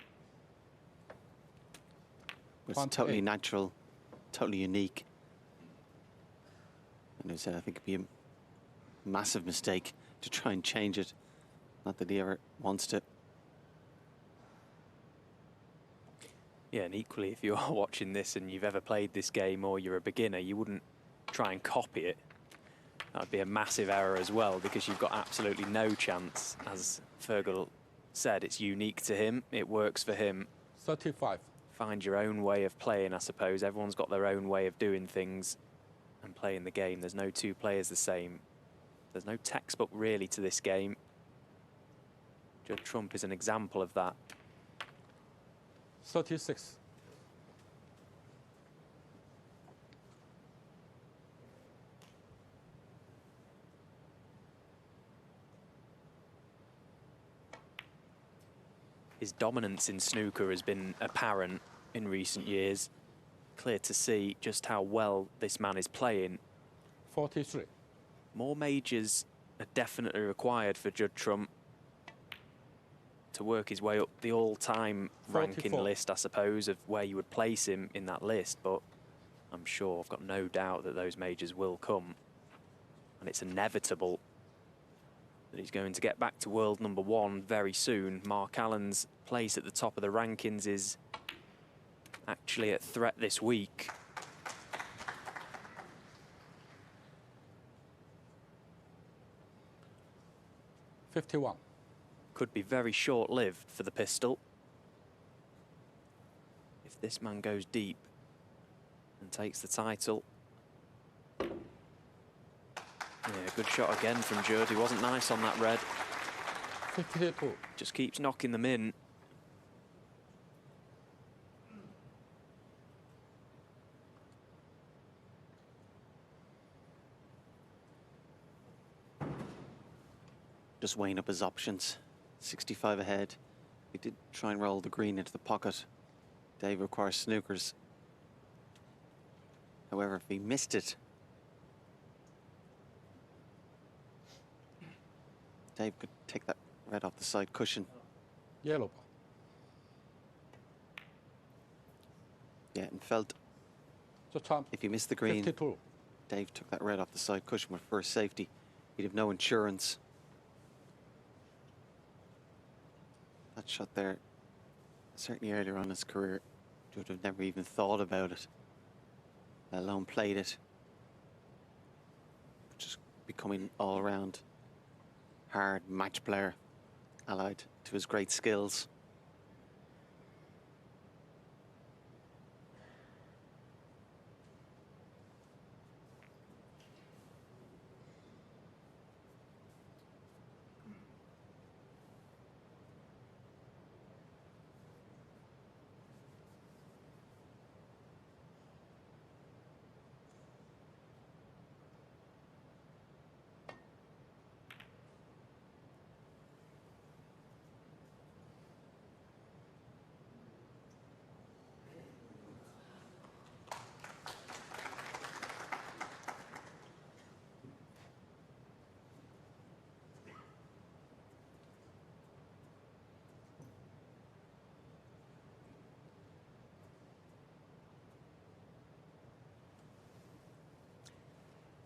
It's 28. totally natural, totally unique. And as I said, I think it'd be a massive mistake to try and change it. Not that he ever wants to. Yeah, and equally, if you are watching this and you've ever played this game or you're a beginner, you wouldn't try and copy it. That'd be a massive error as well, because you've got absolutely no chance. As Fergal said, it's unique to him. It works for him. 35. Find your own way of playing, I suppose. Everyone's got their own way of doing things and playing the game. There's no two players the same. There's no textbook really to this game. Judd Trump is an example of that. 36. his dominance in snooker has been apparent in recent years. Clear to see just how well this man is playing. 43. More majors are definitely required for Judd Trump to work his way up the all-time ranking 44. list, I suppose, of where you would place him in that list. But I'm sure, I've got no doubt that those majors will come. And it's inevitable that he's going to get back to world #1 very soon. Mark Allen's place at the top of the rankings is actually at threat this week. $51. Could be very short-lived for the pistol. If this man goes deep and takes the title. Yeah, good shot again from Judd. He wasn't nice on that red. 52. Just keeps knocking them in. Just weighing up his options. 65 ahead. He did try and roll the green into the pocket. Dave requires snookers. However, if he missed it, Dave could take that red off the side cushion. Yellow. Yeah, and felt The top. if he missed the green, 52. Dave took that red off the side cushion with first safety. He'd have no insurance. That shot there, certainly earlier on in his career, Judd would have never even thought about it, let alone played it. Just becoming all-round hard match player, allied to his great skills.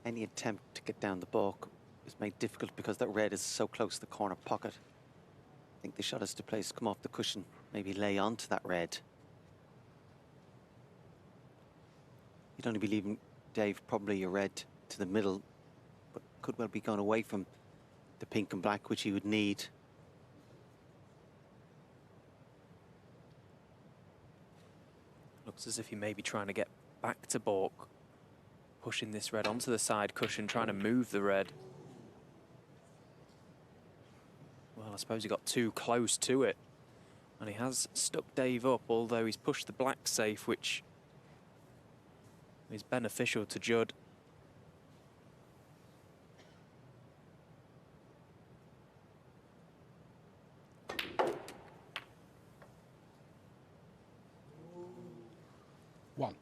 Any attempt to get down the balk is made difficult because that red is so close to the corner pocket. I think the shot is to place, come off the cushion, maybe lay onto that red. You'd only be leaving Dave probably a red to the middle, but could well be going away from the pink and black, which he would need. Looks as if he may be trying to get back to balk. Pushing this red onto the side cushion, trying to move the red. Well, I suppose he got too close to it. And he has stuck Dave up, although he's pushed the black safe, which is beneficial to Judd. One.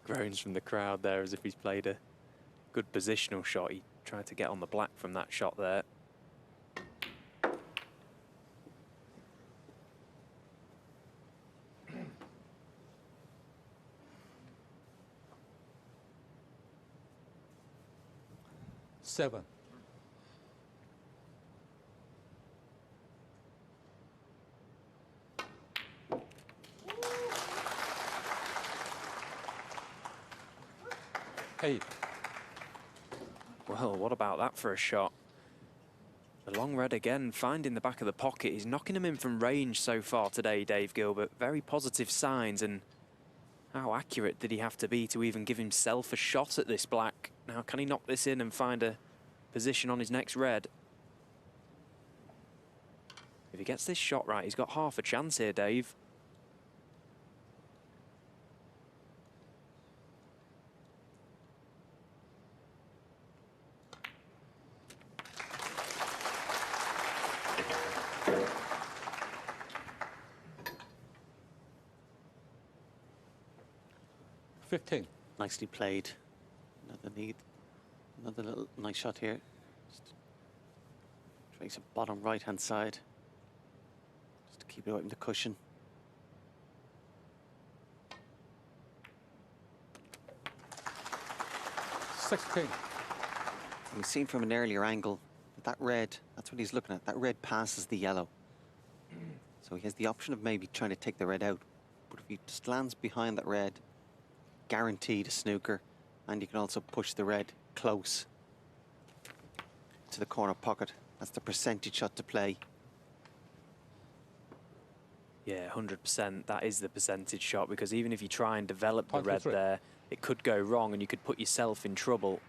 Groans from the crowd there as if he's played a good positional shot. He tried to get on the black from that shot there. Seven. Eight. Well, what about that for a shot? The long red again, finding the back of the pocket. He's knocking him in from range so far today, Dave Gilbert. Very positive signs, and how accurate did he have to be to even give himself a shot at this black? Now, can he knock this in and find a position on his next red? If he gets this shot right, he's got half a chance here, Dave. 15. Nicely played. Another little nice shot here. Just trace it bottom right-hand side. Just to keep it away from the cushion. We've seen from an earlier angle that red, that's what he's looking at. That red passes the yellow. So he has the option of maybe trying to take the red out. But if he just lands behind that red, guaranteed a snooker. And you can also push the red close to the corner pocket. That's the percentage shot to play. Yeah, 100%. That is the percentage shot, because even if you try and develop the red 23. there, it could go wrong and you could put yourself in trouble.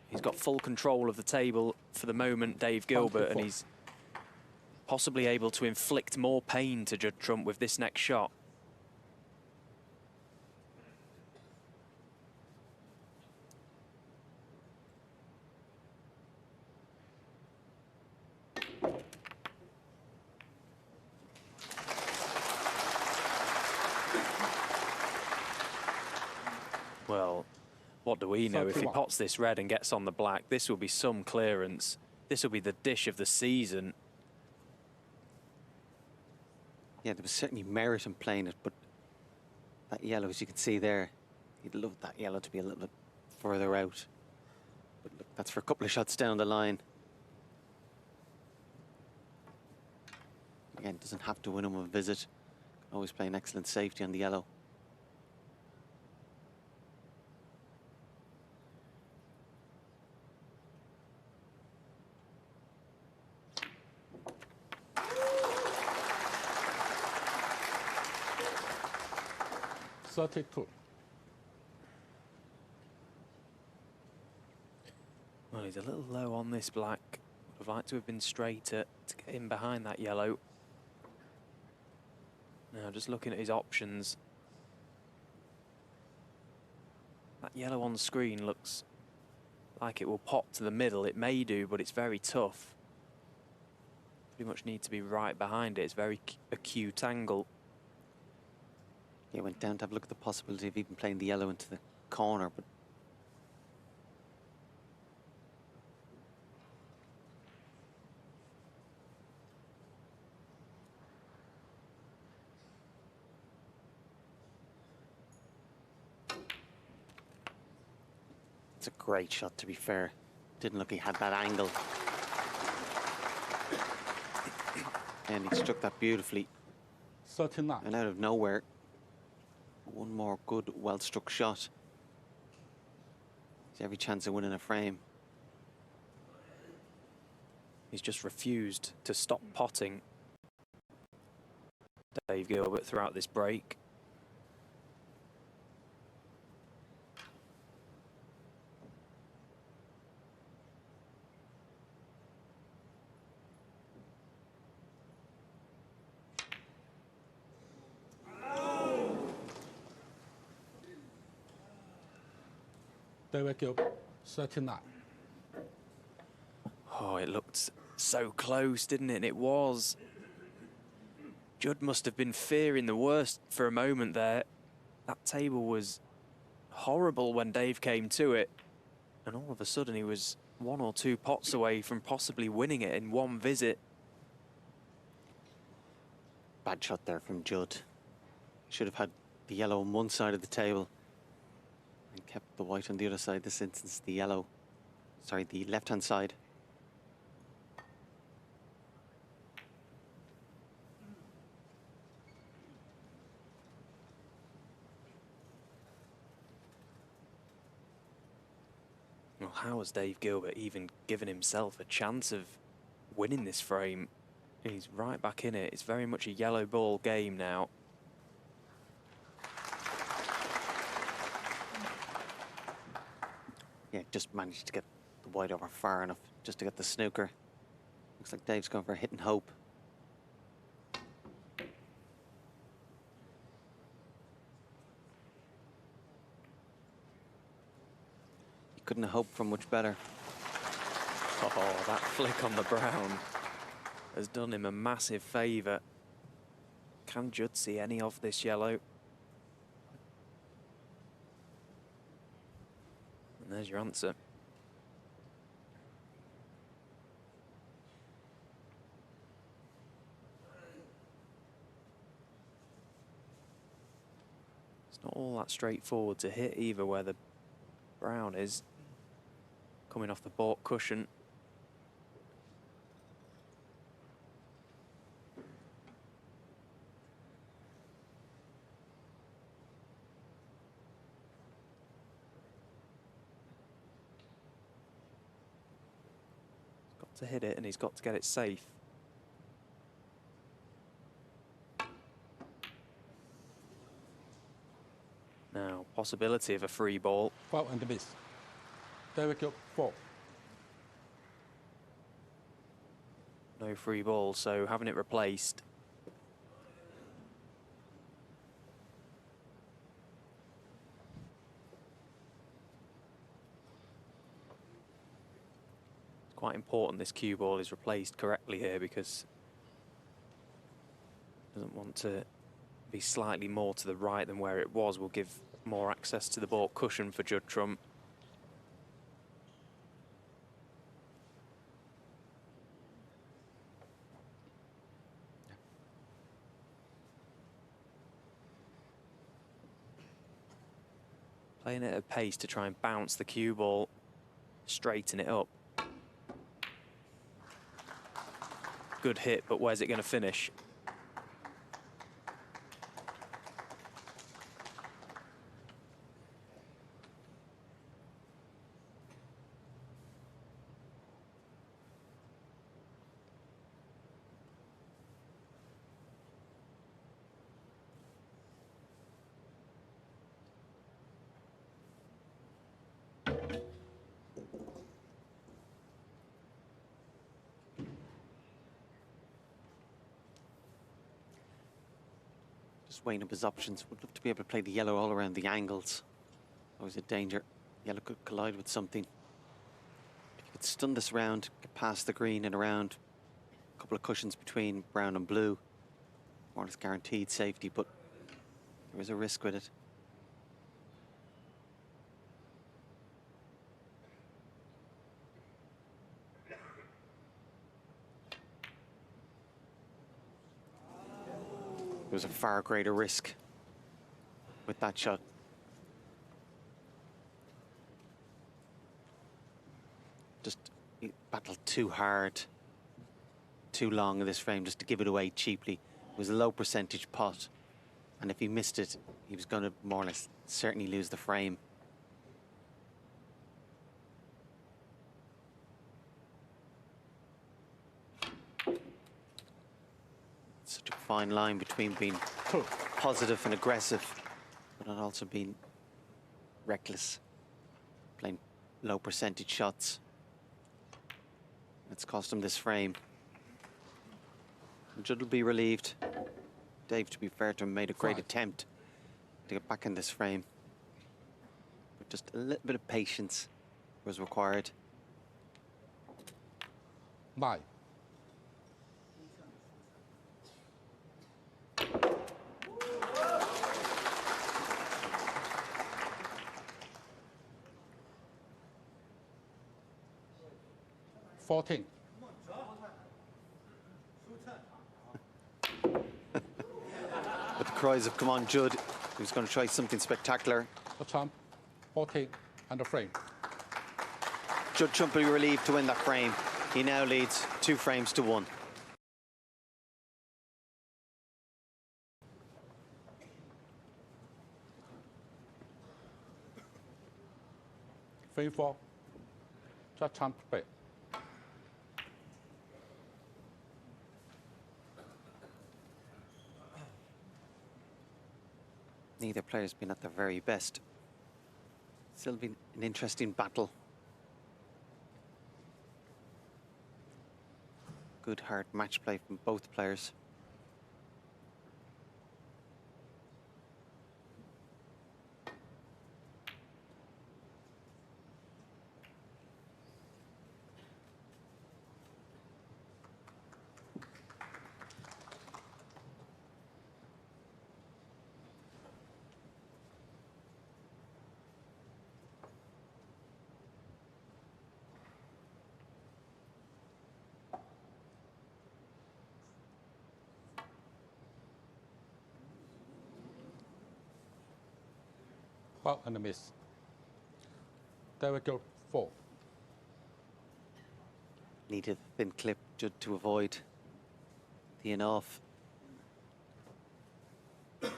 He's got full control of the table for the moment, Dave Gilbert, and he's possibly able to inflict more pain to Judd Trump with this next shot. Well, what do we know? If he pots this red and gets on the black, this will be some clearance. This will be the dish of the season. Yeah, there was certainly merit in playing it, but that yellow, as you can see there, you'd love that yellow to be a little bit further out. But look, that's for a couple of shots down the line. Again, doesn't have to win him a visit. Can always play an excellent safety on the yellow. Well, he's a little low on this black. Would have liked to have been straighter to get in behind that yellow. Now, just looking at his options. That yellow on screen looks like it will pop to the middle. It may do, but it's very tough. Pretty much need to be right behind it. It's very acute angle. Yeah, went down to have a look at the possibility of even playing the yellow into the corner, but it's a great shot, to be fair. Didn't look he had that angle. And he struck that beautifully. 39. And out of nowhere, one more good, well-struck shot. He's every chance of winning a frame. He's just refused to stop potting, Dave Gilbert, throughout this break. David Gilbert, 39. Oh, it looked so close, didn't it? And it was. Judd must have been fearing the worst for a moment there. That table was horrible when Dave came to it. And all of a sudden he was 1 or 2 pots away from possibly winning it in one visit. Bad shot there from Judd. Should have had the yellow on one side of the table and kept the white on the other side. This instance, the yellow, sorry, the left-hand side. Well, how has Dave Gilbert even given himself a chance of winning this frame? He's right back in it. It's very much a yellow ball game now. Yeah, just managed to get the white over far enough just to get the snooker. Looks like Dave's going for a hit and hope. He couldn't have hoped for much better. Oh, that flick on the brown has done him a massive favour. Can Judd see any of this yellow? There's your answer. It's not all that straightforward to hit either, where the brown is coming off the baulk cushion. He's got to hit it and he's got to get it safe. Now, possibility of a free ball. Foul and miss. There we go. 4. No free ball, so having it replaced. It's quite important this cue ball is replaced correctly here, because it doesn't want to be slightly more to the right than where it was. Will give more access to the baulk cushion for Judd Trump. Playing it at pace to try and bounce the cue ball, straighten it up. Good hit, but where's it going to finish? Just weighing up his options. Would love to be able to play the yellow all around the angles. Always a danger. Yellow could collide with something. If you could stun this round, get past the green and around. A couple of cushions between brown and blue. More or less guaranteed safety, but there is a risk with it. There was a far greater risk with that shot. Just he battled too hard, too long in this frame just to give it away cheaply. It was a low percentage pot, and if he missed it, he was going to more or less certainly lose the frame. Such a fine line between being positive and aggressive, but not also being reckless, playing low percentage shots. It's cost him this frame. Judd will be relieved. Dave, to be fair to him, made a great attempt to get back in this frame, but just a little bit of patience was required. 9. With the cries of "Come on, Judd," he was going to try something spectacular. The trump, 14, and the frame. Judd Trump will be relieved to win that frame. He now leads 2 frames to 1. Frame 4. Just trump play. Neither player's been at their very best. Still been an interesting battle. Good hard match play from both players. Foul and a miss. David Gilbert, 4. Needed a thin clip Judd to avoid the in-off. That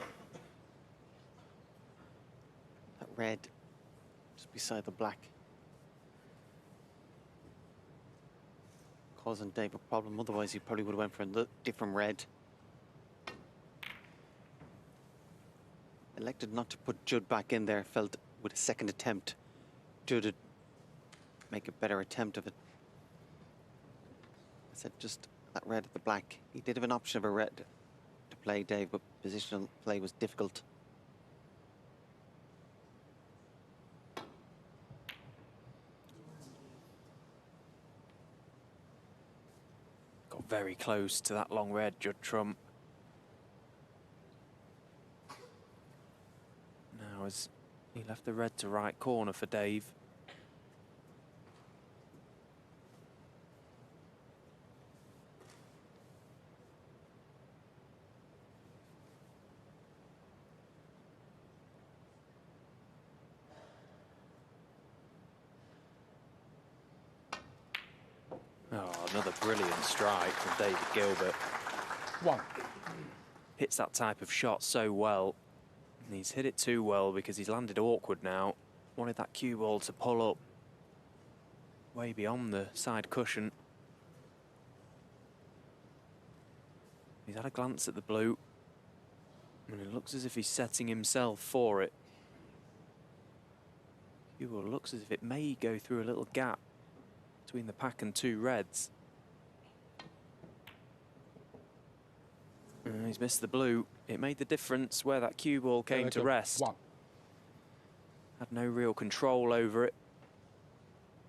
red just beside the black. Causing Dave a problem, otherwise he probably would have went for a different red. Elected not to put Judd back in there, felt with a second attempt, Judd would make a better attempt of it. I said just that red at the black. He did have an option of a red to play, Dave, but positional play was difficult. Got very close to that long red, Judd Trump. Now as he left the red to right corner for Dave. Oh, another brilliant strike from David Gilbert. 1. Hits that type of shot so well. And he's hit it too well because he's landed awkward now. Wanted that cue ball to pull up way beyond the side cushion. He's had a glance at the blue. And it looks as if he's setting himself for it. Cue ball looks as if it may go through a little gap between the pack and two reds. And he's missed the blue. It made the difference where that cue ball came to rest. 1. Had no real control over it.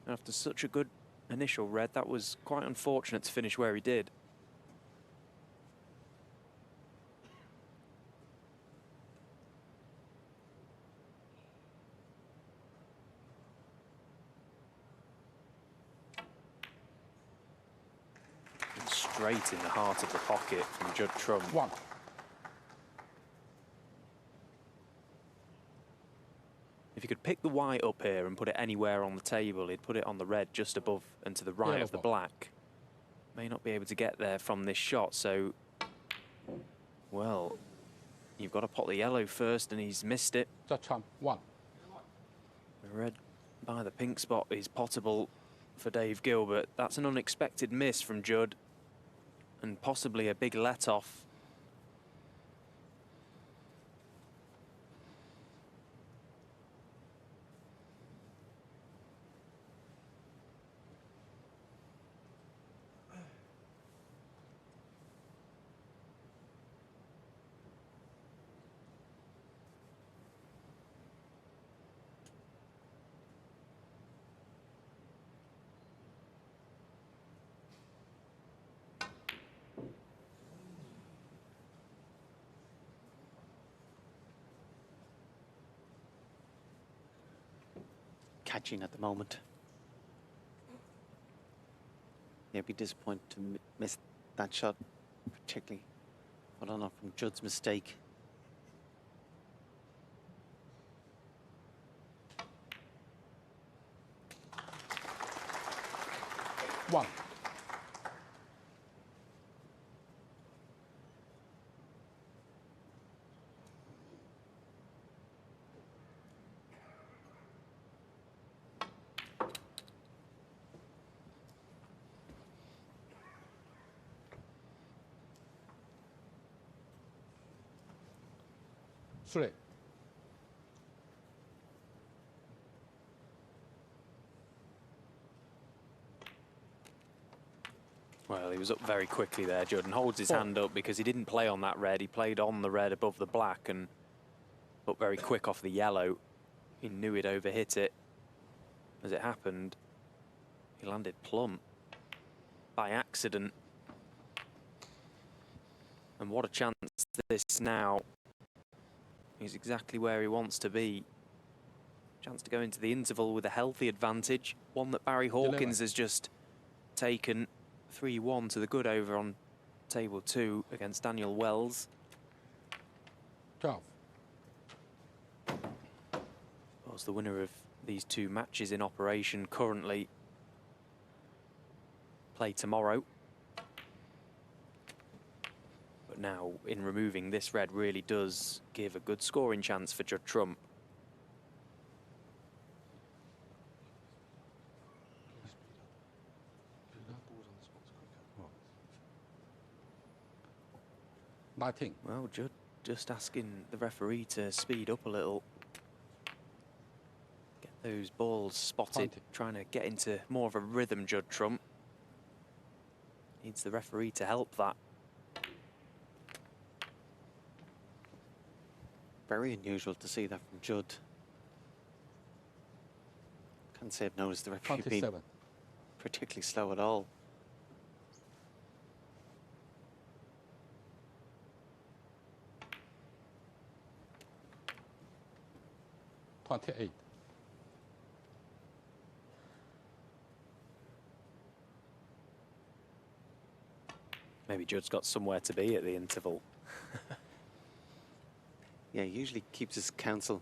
And after such a good initial red, that was quite unfortunate to finish where he did. Straight in the heart of the pocket from Judd Trump. 1. If he could pick the white up here and put it anywhere on the table, he'd put it on the red just above and to the right Yellow of the ball. black. May not be able to get there from this shot, so... Well, you've got to pot the yellow first, and he's missed it. Judge time, 1. The red by the pink spot is potable for Dave Gilbert. That's an unexpected miss from Judd, and possibly a big let-off. Catching at the moment. They'd be disappointed to miss that shot, particularly, I don't know, from Judd's mistake. One. Three. Well, he was up very quickly there, Judd, and holds his hand up because he didn't play on that red. He played on the red above the black and up very quick off the yellow. He knew he'd overhit it. As it happened, he landed plump by accident. And what a chance this now. He's exactly where he wants to be. Chance to go into the interval with a healthy advantage. One that Barry Hawkins has just taken 3-1 to the good over on table 2 against Daniel Wells. 12. course, the winner of these two matches in operation currently play tomorrow. But now, in removing this red, really does give a good scoring chance for Judd Trump. Well, Judd just asking the referee to speed up a little. Get those balls spotted, trying to get into more of a rhythm, Judd Trump. Needs the referee to help that. Very unusual to see that from Judd. Can't say I've noticed the referee being particularly slow at all. Maybe Judd's got somewhere to be at the interval. Yeah, he usually keeps his counsel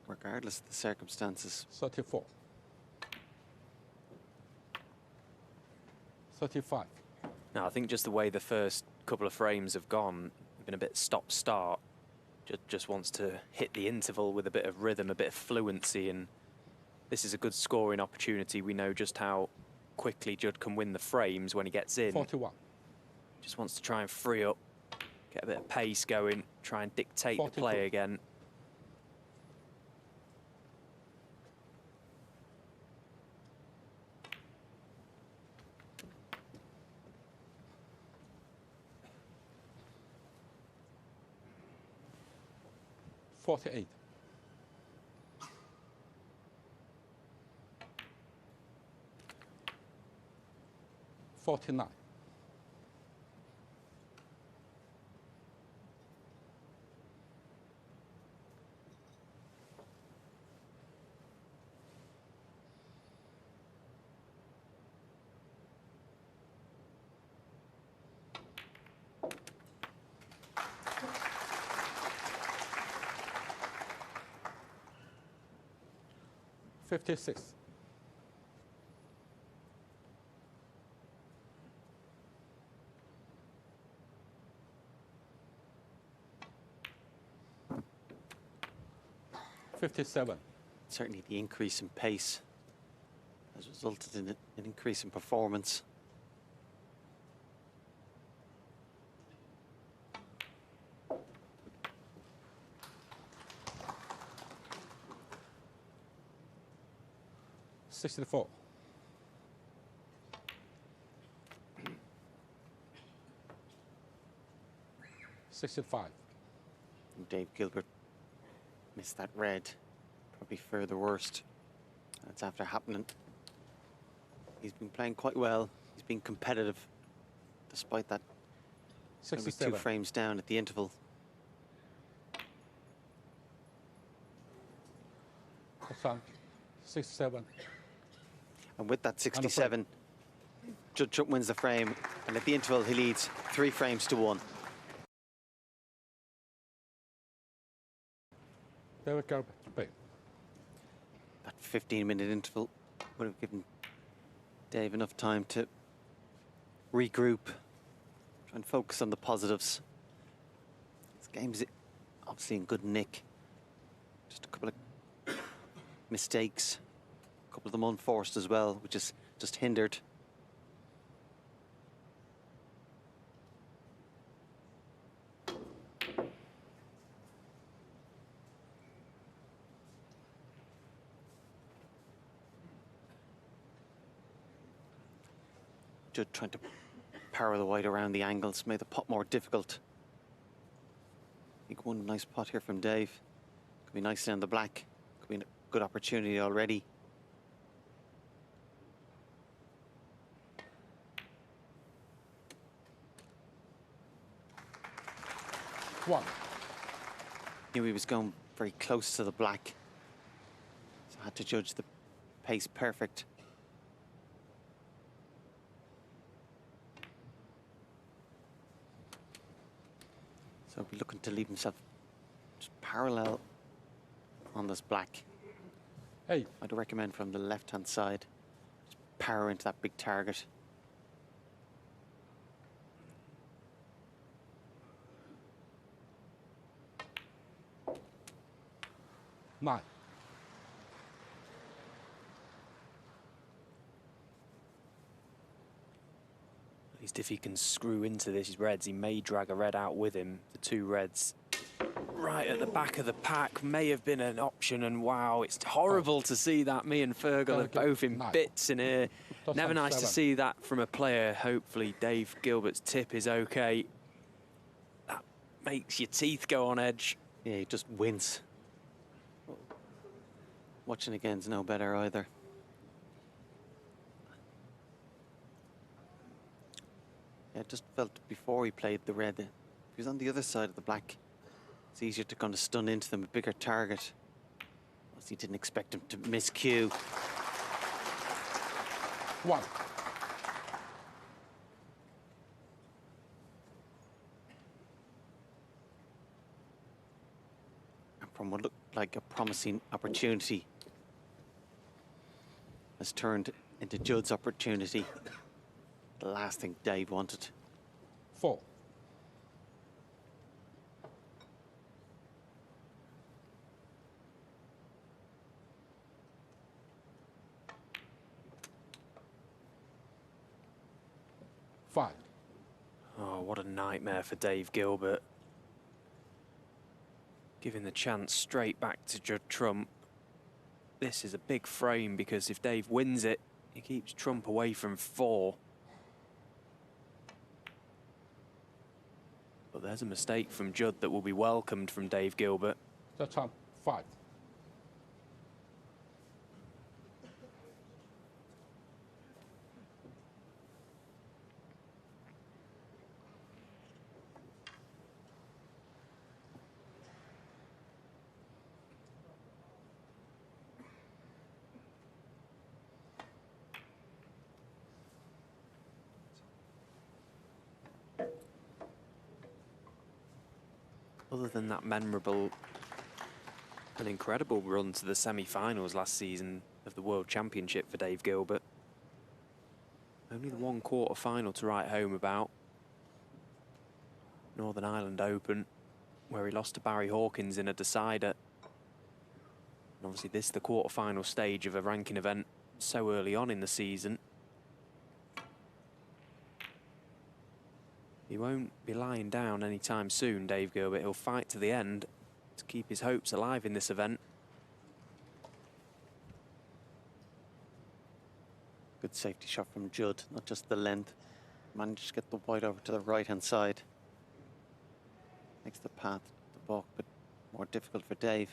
regardless of the circumstances. 34. 35. Now, I think just the way the first couple of frames have gone, been a bit stop-start. Judd just wants to hit the interval with a bit of rhythm, a bit of fluency, and this is a good scoring opportunity. We know just how quickly Judd can win the frames when he gets in. 41. Just wants to try and free up, get a bit of pace going, try and dictate 42. the play again. $48. 49. 56. 57. Certainly the increase in pace has resulted in an increase in performance. $64. 65. And Dave Gilbert missed that red, probably further worst. That's after happening. He's been playing quite well. He's been competitive, despite that. 67. 2 frames down at the interval. That's fine. 67. And with that 67, Judd Trump wins the frame, and at the interval he leads 3 frames to 1. Gilbert. That 15-minute interval would have given Dave enough time to regroup, try and focus on the positives. This game's obviously in good nick. Just a couple of mistakes, a couple of them unforced as well, which is just hindered. Judd trying to power the white around the angles, made the pot more difficult. I think one nice pot here from Dave. Could be nicely on the black. Could be a good opportunity already. One. Knew he was going very close to the black, so had to judge the pace perfect. So he'll be looking to leave himself just parallel on this black. Hey. I'd recommend from the left-hand side. Just power into that big target. Nine. At least if he can screw into these reds, he may drag a red out with him. The two reds right at the back of the pack may have been an option, and wow, it's horrible to see that. Me and Fergal are both in bits in here. Never nice to see that from a player. Hopefully Dave Gilbert's tip is okay. That makes your teeth go on edge. Yeah, he just wince. Watching again's no better either. Yeah, just felt before he played the red, if he was on the other side of the black, it's easier to kind of stun into them, a bigger target. Plus he didn't expect him to miss cue. One. And from what looked like a promising opportunity, has turned into Judd's opportunity. The last thing Dave wanted. 4. Five. Oh, what a nightmare for Dave Gilbert. Giving the chance straight back to Judd Trump. This is a big frame because if Dave wins it, he keeps Trump away from 4. But there's a mistake from Judd that will be welcomed from Dave Gilbert. That's on 5. Other than that memorable and incredible run to the semi-finals last season of the World Championship for Dave Gilbert, only the one quarter-final to write home about. Northern Ireland Open, where he lost to Barry Hawkins in a decider. And obviously this is the quarter-final stage of a ranking event so early on in the season. He won't be lying down anytime soon, Dave Gilbert. He'll fight to the end to keep his hopes alive in this event. Good safety shot from Judd, not just the length. Managed to get the white over to the right-hand side. Makes the path to the balk a bit more difficult for Dave.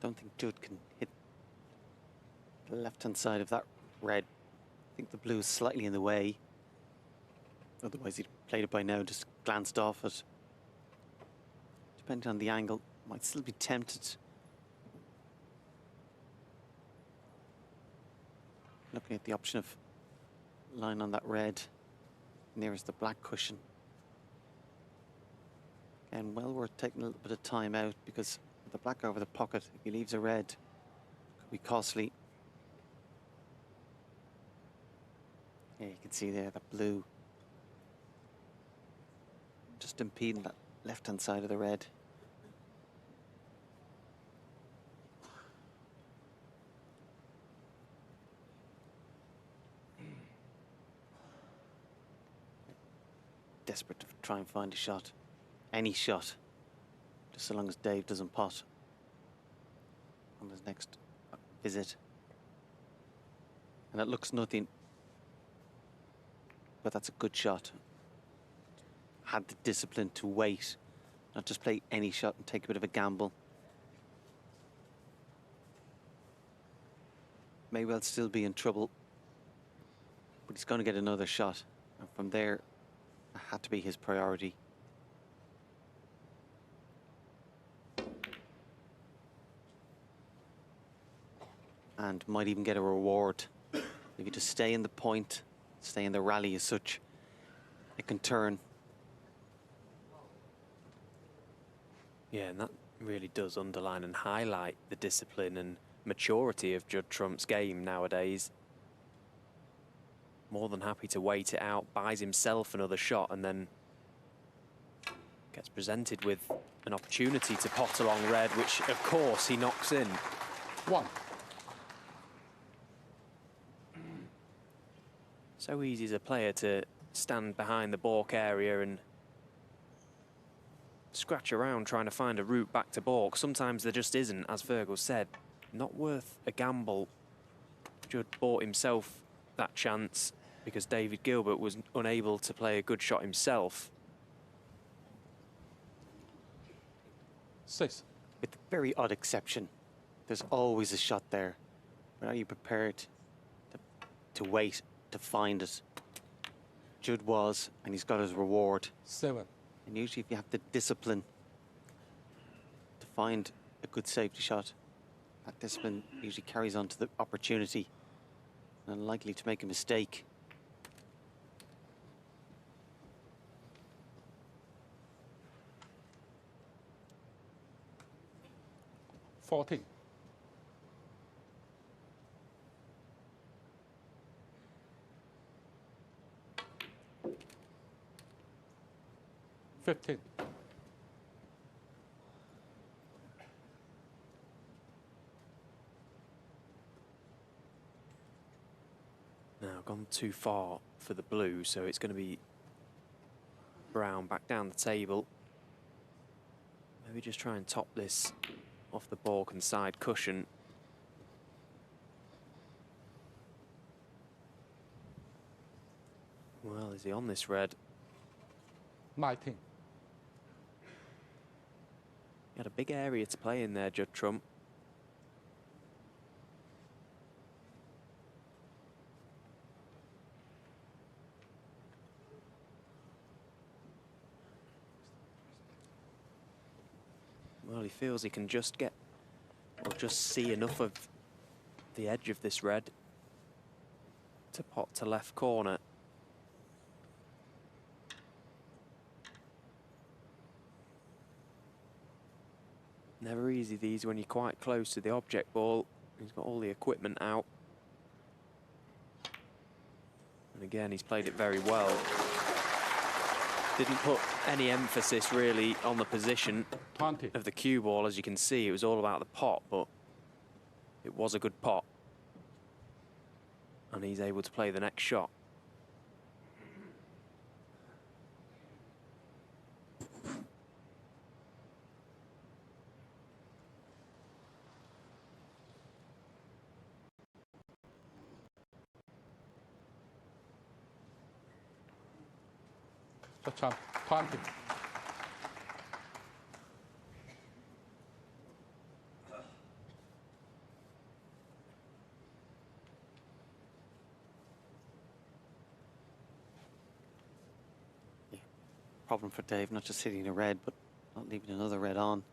Don't think Judd can hit the left-hand side of that red. I think the blue is slightly in the way. Otherwise he'd played it by now, just glanced off it. Depending on the angle, might still be tempted. Looking at the option of line on that red nearest the black cushion. And well worth taking a little bit of time out, because the black over the pocket, if he leaves a red, could be costly. Yeah, you can see there the blue just impeding that left-hand side of the red. Desperate to try and find a shot, any shot, just so long as Dave doesn't pot on his next visit. And it looks nothing, but that's a good shot. Had the discipline to wait, not just play any shot and take a bit of a gamble. May well still be in trouble but he's going to get another shot. And from there, it had to be his priority. And might even get a reward. If you just stay in the point, stay in the rally as such, it can turn. Yeah, and that really does underline and highlight the discipline and maturity of Judd Trump's game nowadays. More than happy to wait it out, buys himself another shot, and then gets presented with an opportunity to pot along red, which of course he knocks in. 1. So easy as a player to stand behind the balk area and scratch around trying to find a route back to balk. Sometimes there just isn't, as Virgil said. Not worth a gamble. Judd bought himself that chance because David Gilbert was unable to play a good shot himself. 6. With very odd exception, there's always a shot there. But are you prepared to wait to find it? Judd was, and he's got his reward. 7. And usually if you have the discipline to find a good safety shot, that discipline usually carries on to the opportunity. And unlikely to make a mistake. $14. 15. Now gone too far for the blue, so it's going to be brown back down the table. Maybe just try and top this off the balk and side cushion. Well, is he on this red? 19. He had a big area to play in there, Judd Trump. Well, he feels he can just get, or just see enough of the edge of this red to pot to left corner. Never easy these when you're quite close to the object ball. He's got all the equipment out. And again, he's played it very well. Didn't put any emphasis really on the position 20. of the cue ball. As you can see, it was all about the pot, but it was a good pot. And he's able to play the next shot. So 20. Problem for Dave, not just hitting a red, but not leaving another red on.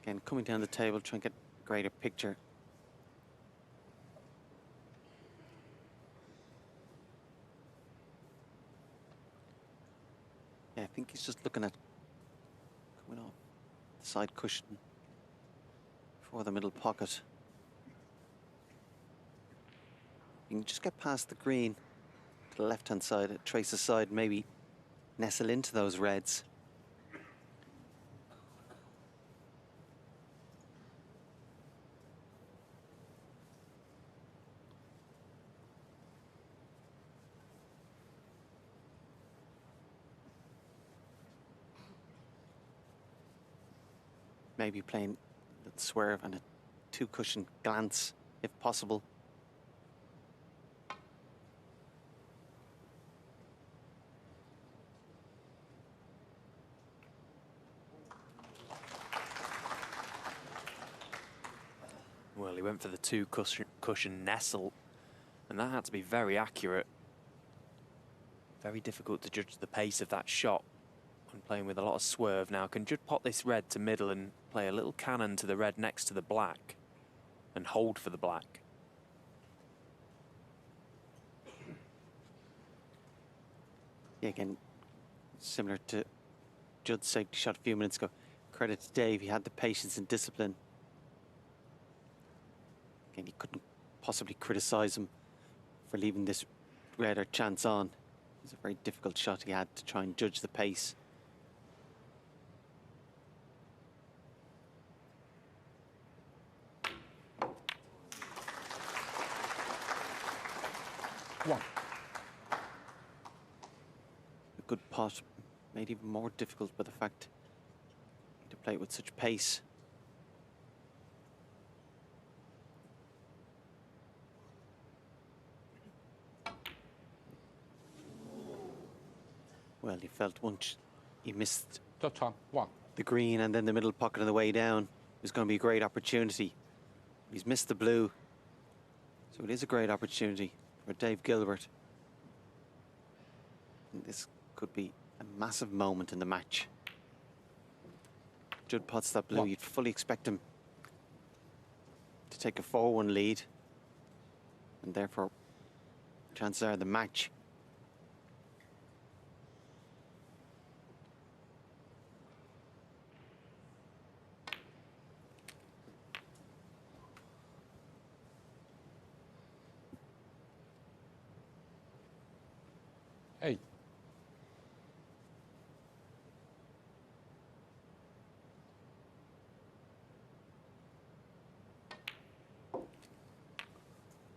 Again, coming down the table, trying to get a greater picture. Yeah, I think he's just looking at coming off the side cushion for the middle pocket. You can just get past the green to the left-hand side, trace aside, maybe nestle into those reds. Maybe playing a swerve and a two-cushion glance, if possible. he went for the two cushion nestle, and that had to be very accurate. Very difficult to judge the pace of that shot when playing with a lot of swerve. Now, can Judd pot this red to middle and play a little cannon to the red next to the black and hold for the black? Yeah, again, similar to Judd's safety shot a few minutes ago. Credit to Dave, he had the patience and discipline. Again, you couldn't possibly criticise him for leaving this red or chance on. It was a very difficult shot he had to try and judge the pace. One. A good pot, made even more difficult by the fact to play it with such pace. Well, he felt once he missed Judge time. One. the green and then the middle pocket on the way down, it was going to be a great opportunity. He's missed the blue, so it is a great opportunity for Dave Gilbert. And this could be a massive moment in the match. Judd pots that blue, you'd fully expect him to take a 4-1 lead, and therefore chances are the match. Eight.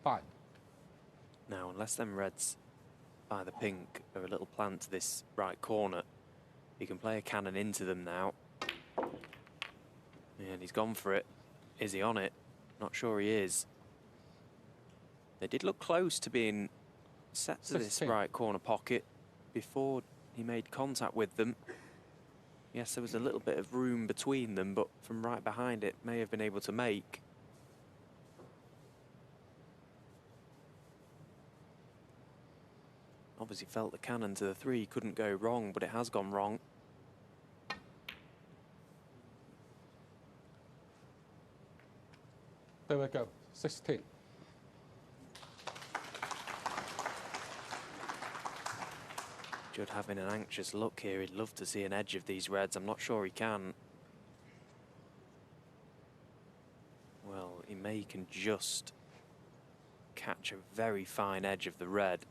Five. Now, unless them reds by the pink are a little plant to this right corner, he can play a cannon into them now. And he's gone for it. Is he on it? Not sure he is. They did look close to being set to this 16. right corner pocket before he made contact with them. Yes, there was a little bit of room between them, but from right behind it may have been able to make. Obviously felt the cannon to the 3 couldn't go wrong, but it has gone wrong. There we go. 16. Judd having an anxious look here. He'd love to see an edge of these reds. I'm not sure he can. Well, he can just catch a very fine edge of the red.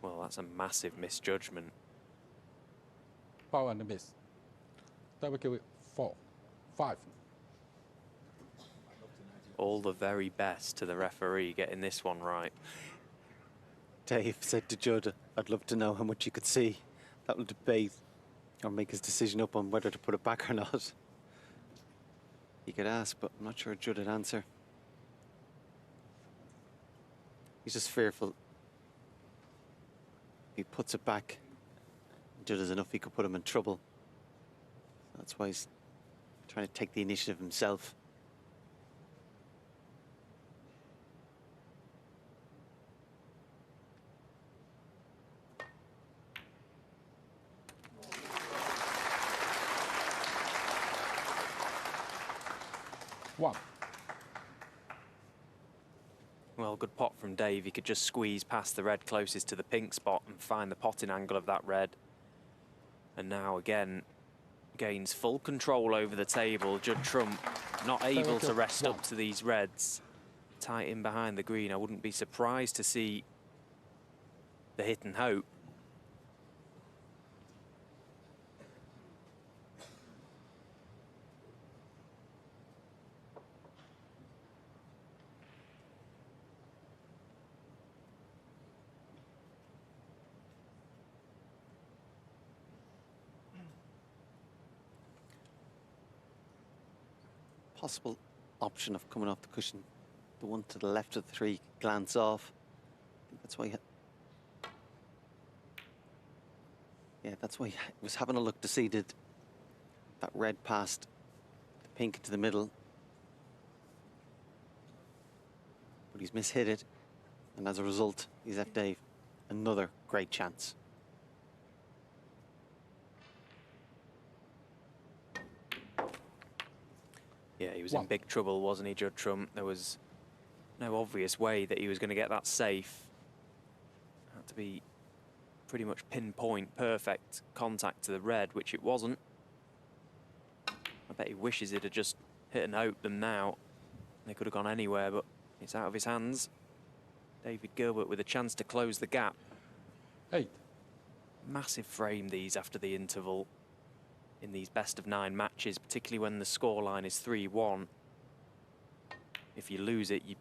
Well, that's a massive misjudgment. Foul and a miss. That will give it 4. 5. All the very best to the referee getting this one right. Dave said to Judd, I'd love to know how much you could see. That will debate or make his decision up on whether to put it back or not. He could ask, but I'm not sure Judd would answer. He's just fearful. If he puts it back, Judd has enough, he could put him in trouble. That's why he's trying to take the initiative himself. One. Well, good pot from Dave. He could just squeeze past the red closest to the pink spot and find the potting angle of that red. And now again, gains full control over the table. Judd Trump not able to rest up to these reds. Tight in behind the green. I wouldn't be surprised to see the hit and hope. Possible option of coming off the cushion the one to the left of the three glance off. I think that's why that's why he was having a look to see did that red past the pink into the middle. But he's mishit it, and as a result, he's left Dave another great chance. Yeah, he was in big trouble, wasn't he, Judd Trump? There was no obvious way that he was going to get that safe. Had to be pretty much pinpoint, perfect contact to the red, which it wasn't. I bet he wishes it had just hit and hoped them now. They could have gone anywhere, but it's out of his hands. David Gilbert with a chance to close the gap. 8. Massive frame these after the interval in these best-of-9 matches, particularly when the scoreline is 3-1. If you lose it, you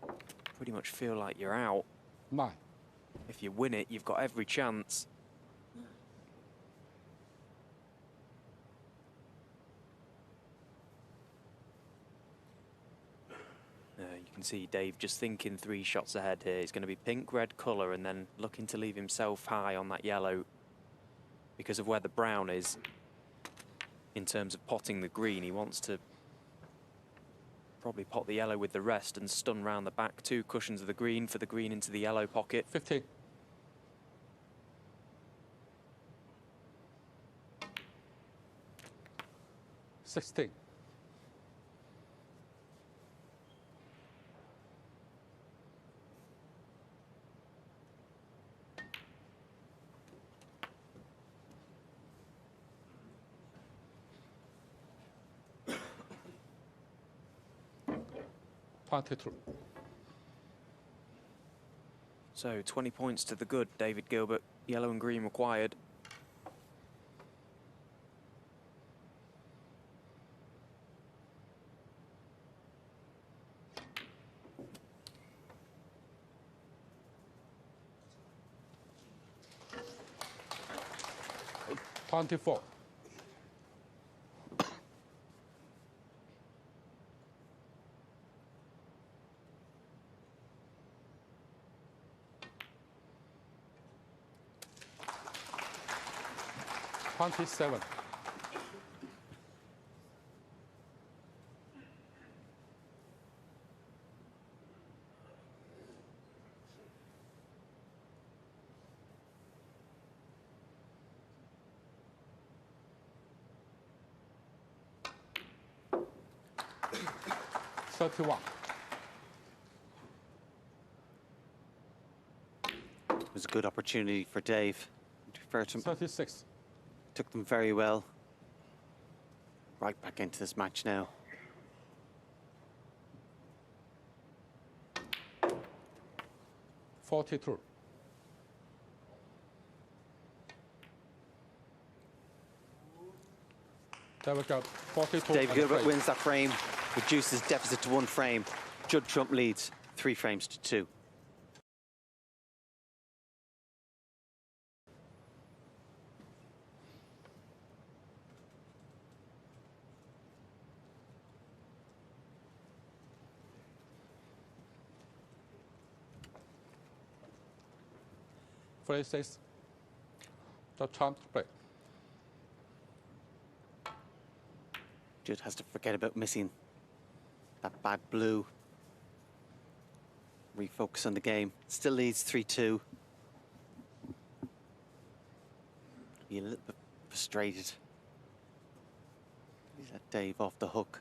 pretty much feel like you're out. 9. If you win it, you've got every chance. You can see Dave just thinking 3 shots ahead here. He's going to be pink, red colour, and then looking to leave himself high on that yellow because of where the brown is. In terms of potting the green, he wants to probably pot the yellow with the rest and stun round the back. 2 cushions of the green for the green into the yellow pocket. 15. 16. 22. So 20 points to the good, David Gilbert. Yellow and green required. $24. 27. 31. It was a good opportunity for Dave. To be fair to him, 36. took them very well. Right back into this match now. $42. There we go. 42. David Gilbert wins that frame, reduces deficit to 1 frame. Judd Trump leads 3 frames to 2. Phrases. The Trump break. Judd has to forget about missing that bad blue. Refocus on the game. Still leads 3-2. Be a little bit frustrated. He's let Dave off the hook.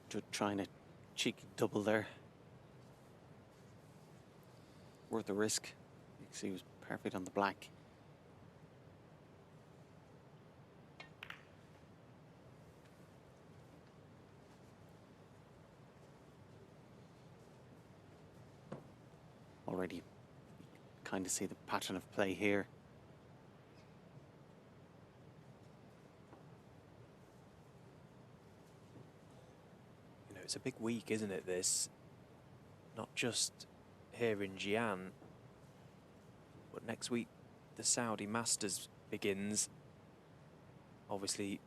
Judd trying a cheeky double there. Worth the risk, because he was perfect on the black. already kind of see the pattern of play here. You know, it's a big week, isn't it, this? Not just here in Xian, but next week the Saudi Masters begins. Obviously,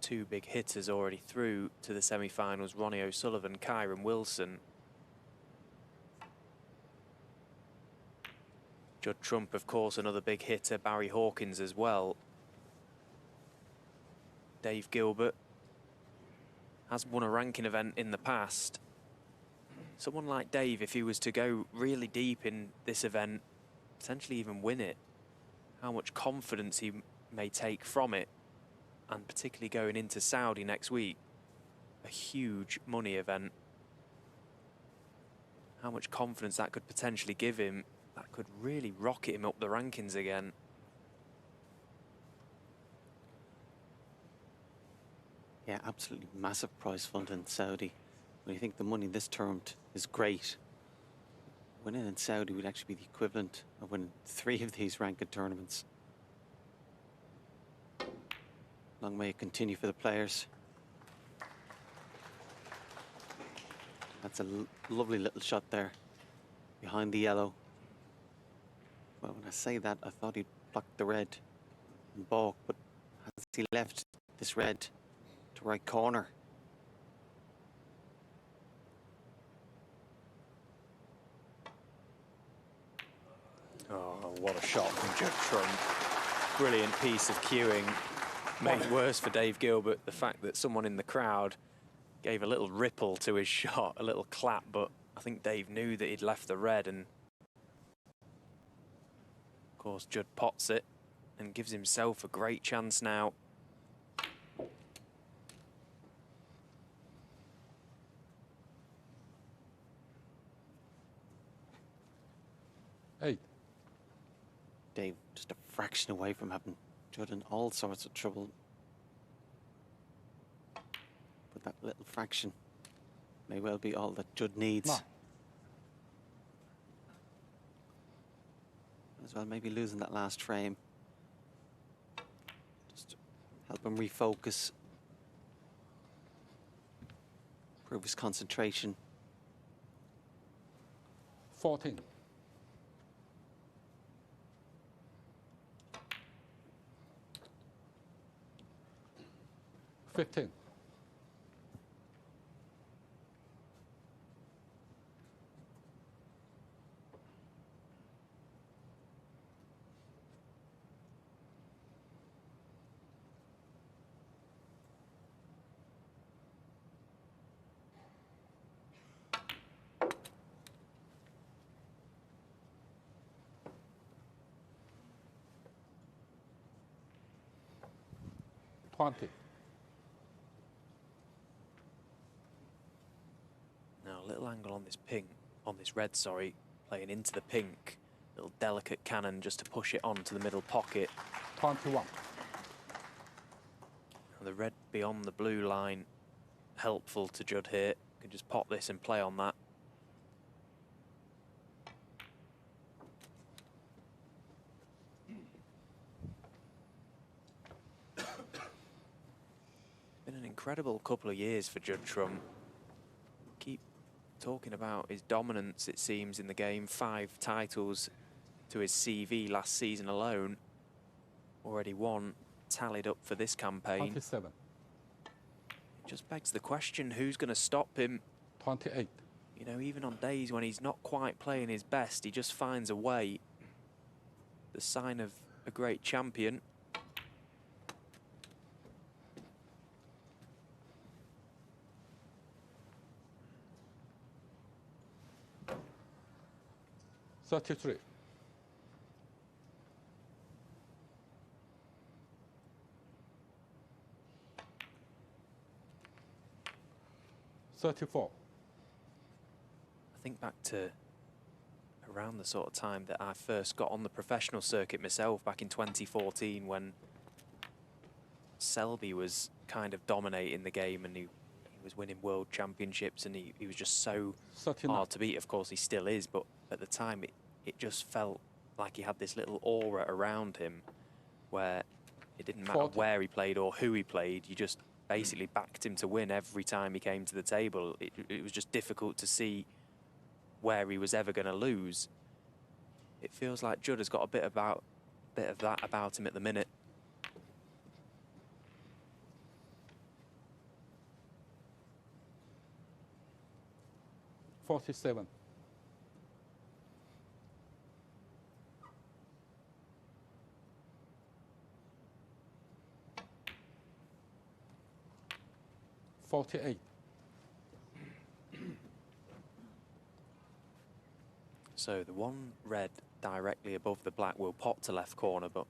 two big hitters already through to the semi-finals, Ronnie O'Sullivan, Kyron Wilson. Judd Trump, of course, another big hitter, Barry Hawkins as well. Dave Gilbert has won a ranking event in the past. Someone like Dave, if he was to go really deep in this event, potentially even win it, how much confidence he may take from it, and particularly going into Saudi next week, a huge money event. How much confidence that could potentially give him, that could really rocket him up the rankings again. Yeah, absolutely massive prize fund in Saudi. When you think the money this term is great, winning in Saudi would actually be the equivalent of winning 3 of these ranked tournaments. Long may it continue for the players. That's a lovely little shot there behind the yellow. Well, when I say that, I thought he'd blocked the red and balk, but has he left this red to right corner? Oh, what a shot from Judd Trump. Brilliant piece of cueing. Made worse for Dave Gilbert, the fact that someone in the crowd gave a little ripple to his shot, a little clap, but I think Dave knew that he'd left the red, and of course Judd pots it and gives himself a great chance now. Eight. Dave just a fraction away from having Judd in all sorts of trouble. But that little fraction may well be all that Judd needs. No. As well, maybe losing that last frame. Just help him refocus. Improve his concentration. 14. 15. Now a little angle on this pink, on this red, sorry, playing into the pink. Little delicate cannon just to push it onto the middle pocket. 21. And the red beyond the blue line, helpful to Judd here. Can just pop this and play on that. Been an incredible couple of years for Judd Trump. Keep talking about his dominance, it seems, in the game. 5 titles to his CV last season alone. Already won, tallied up for this campaign. 27. It just begs the question, who's going to stop him? 28. You know, even on days when he's not quite playing his best, he just finds a way. The sign of a great champion. $33. 34. I think back to around the sort of time that I first got on the professional circuit myself back in 2014, when Selby was kind of dominating the game and he was winning world championships, and he was just so 39. hard to beat. Of course, he still is, but at the time it just felt like he had this little aura around him where it didn't matter 40. where he played or who he played, you just basically backed him to win every time he came to the table. It was just difficult to see where he was ever going to lose. It feels like Judd has got a bit of that about him at the minute. $47. $48. So the one red directly above the black will pop to left corner, but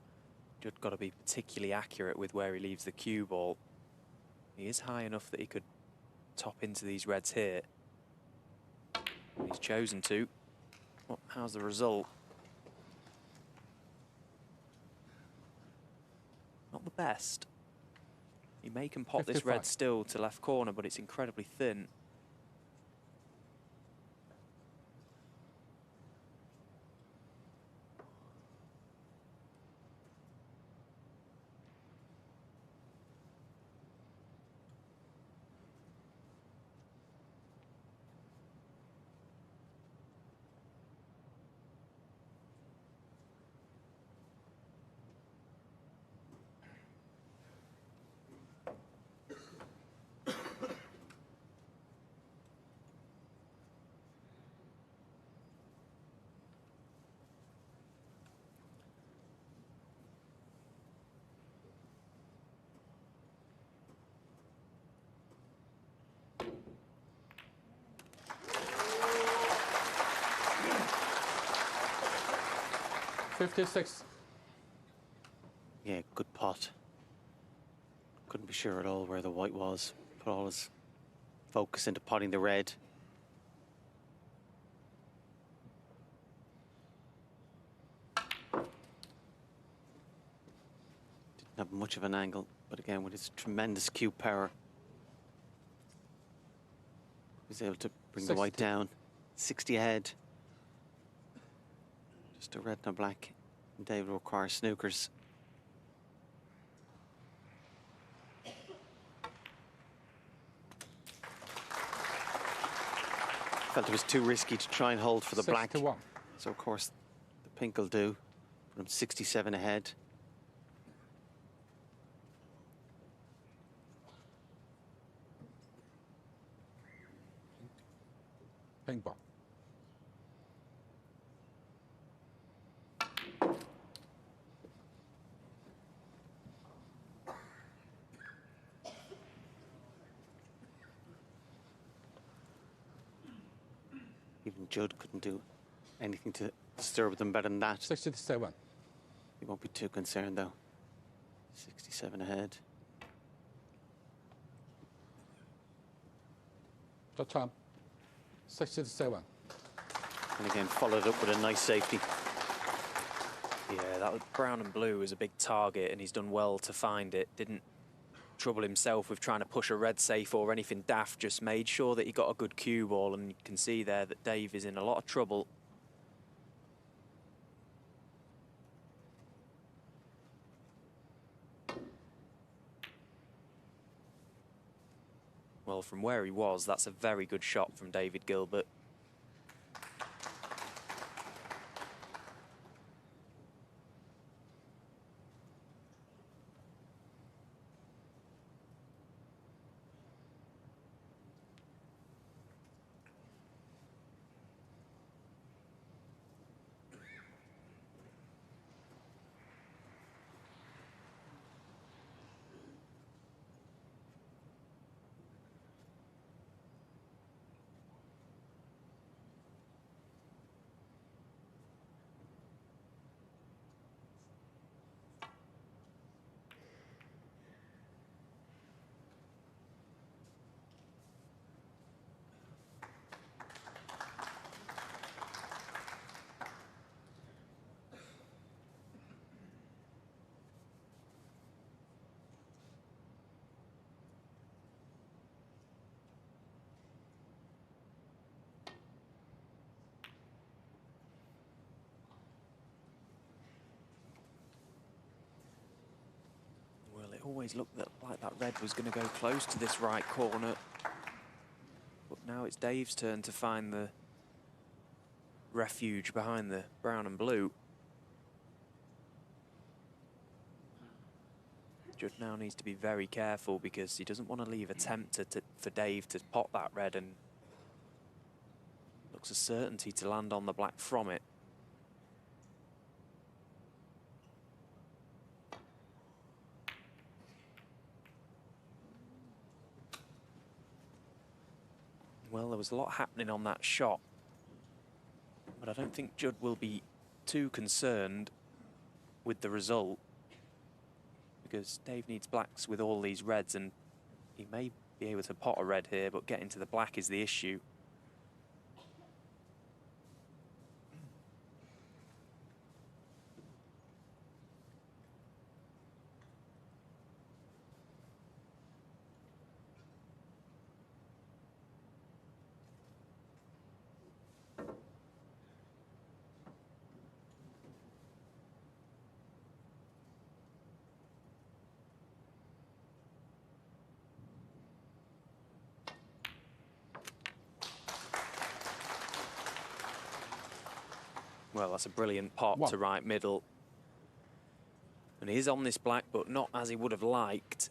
Judd got to be particularly accurate with where he leaves the cue ball. He is high enough that he could top into these reds here. He's chosen to. Well, how's the result? Not the best. He may can pop this 55. red still to left corner, but it's incredibly thin. $56. Yeah, good pot. Couldn't be sure at all where the white was. Put all his focus into potting the red. Didn't have much of an angle, but again, with his tremendous cue power, he was able to bring the white 60. down. 60 ahead. Just a red and a black. And David will require snookers. Felt it was too risky to try and hold for the black. 61. So, of course, the pink will do. Put him 67 ahead. Pink ball. Even Judd couldn't do anything to disturb them better than that. 67. He won't be too concerned, though. 67 ahead. The time. 67. And again, followed up with a nice safety. Yeah, that was brown and blue was a big target, and he's done well to find it. Didn't trouble himself with trying to push a red safe or anything daft, just made sure that he got a good cue ball, and you can see there that Dave is in a lot of trouble. Well, from where he was, that's a very good shot from David Gilbert. Always looked like that red was going to go close to this right corner. But now it's Dave's turn to find the refuge behind the brown and blue. Judd now needs to be very careful because he doesn't want to leave a tempter for Dave to pot that red, and looks a certainty to land on the black from it. Well, there was a lot happening on that shot, but I don't think Judd will be too concerned with the result, because Dave needs blacks with all these reds, and he may be able to pot a red here, but getting to the black is the issue. Well, that's a brilliant pot to right middle. And he is on this black, but not as he would have liked.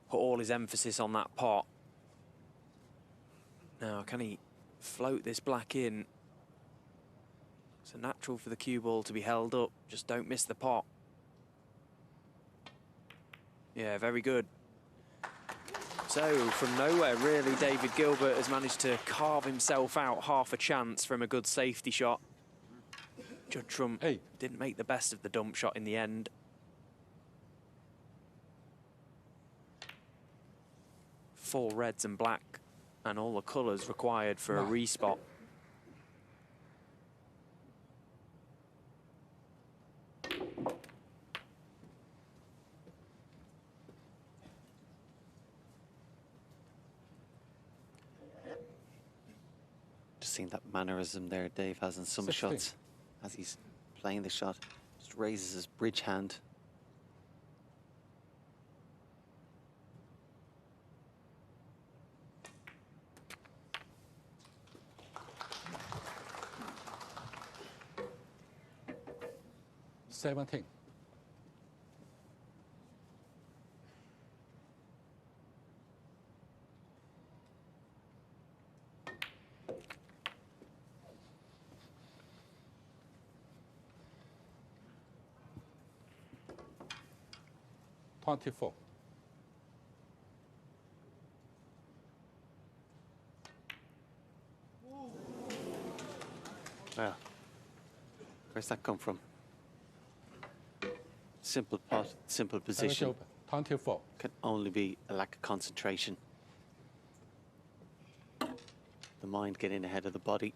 Put all his emphasis on that pot. Now, can he float this black in? It's a natural for the cue ball to be held up. Just don't miss the pot. Yeah, very good. So, from nowhere, really, David Gilbert has managed to carve himself out half a chance from a good safety shot. Judd Trump didn't make the best of the dump shot in the end. Four reds and black, and all the colours required for a respot. Just seeing that mannerism there Dave has in some shots as he's playing the shot. Just raises his bridge hand. $17. $24. Well, where's that come from? Simple pot, simple position. 24. Can only be a lack of concentration. The mind getting ahead of the body.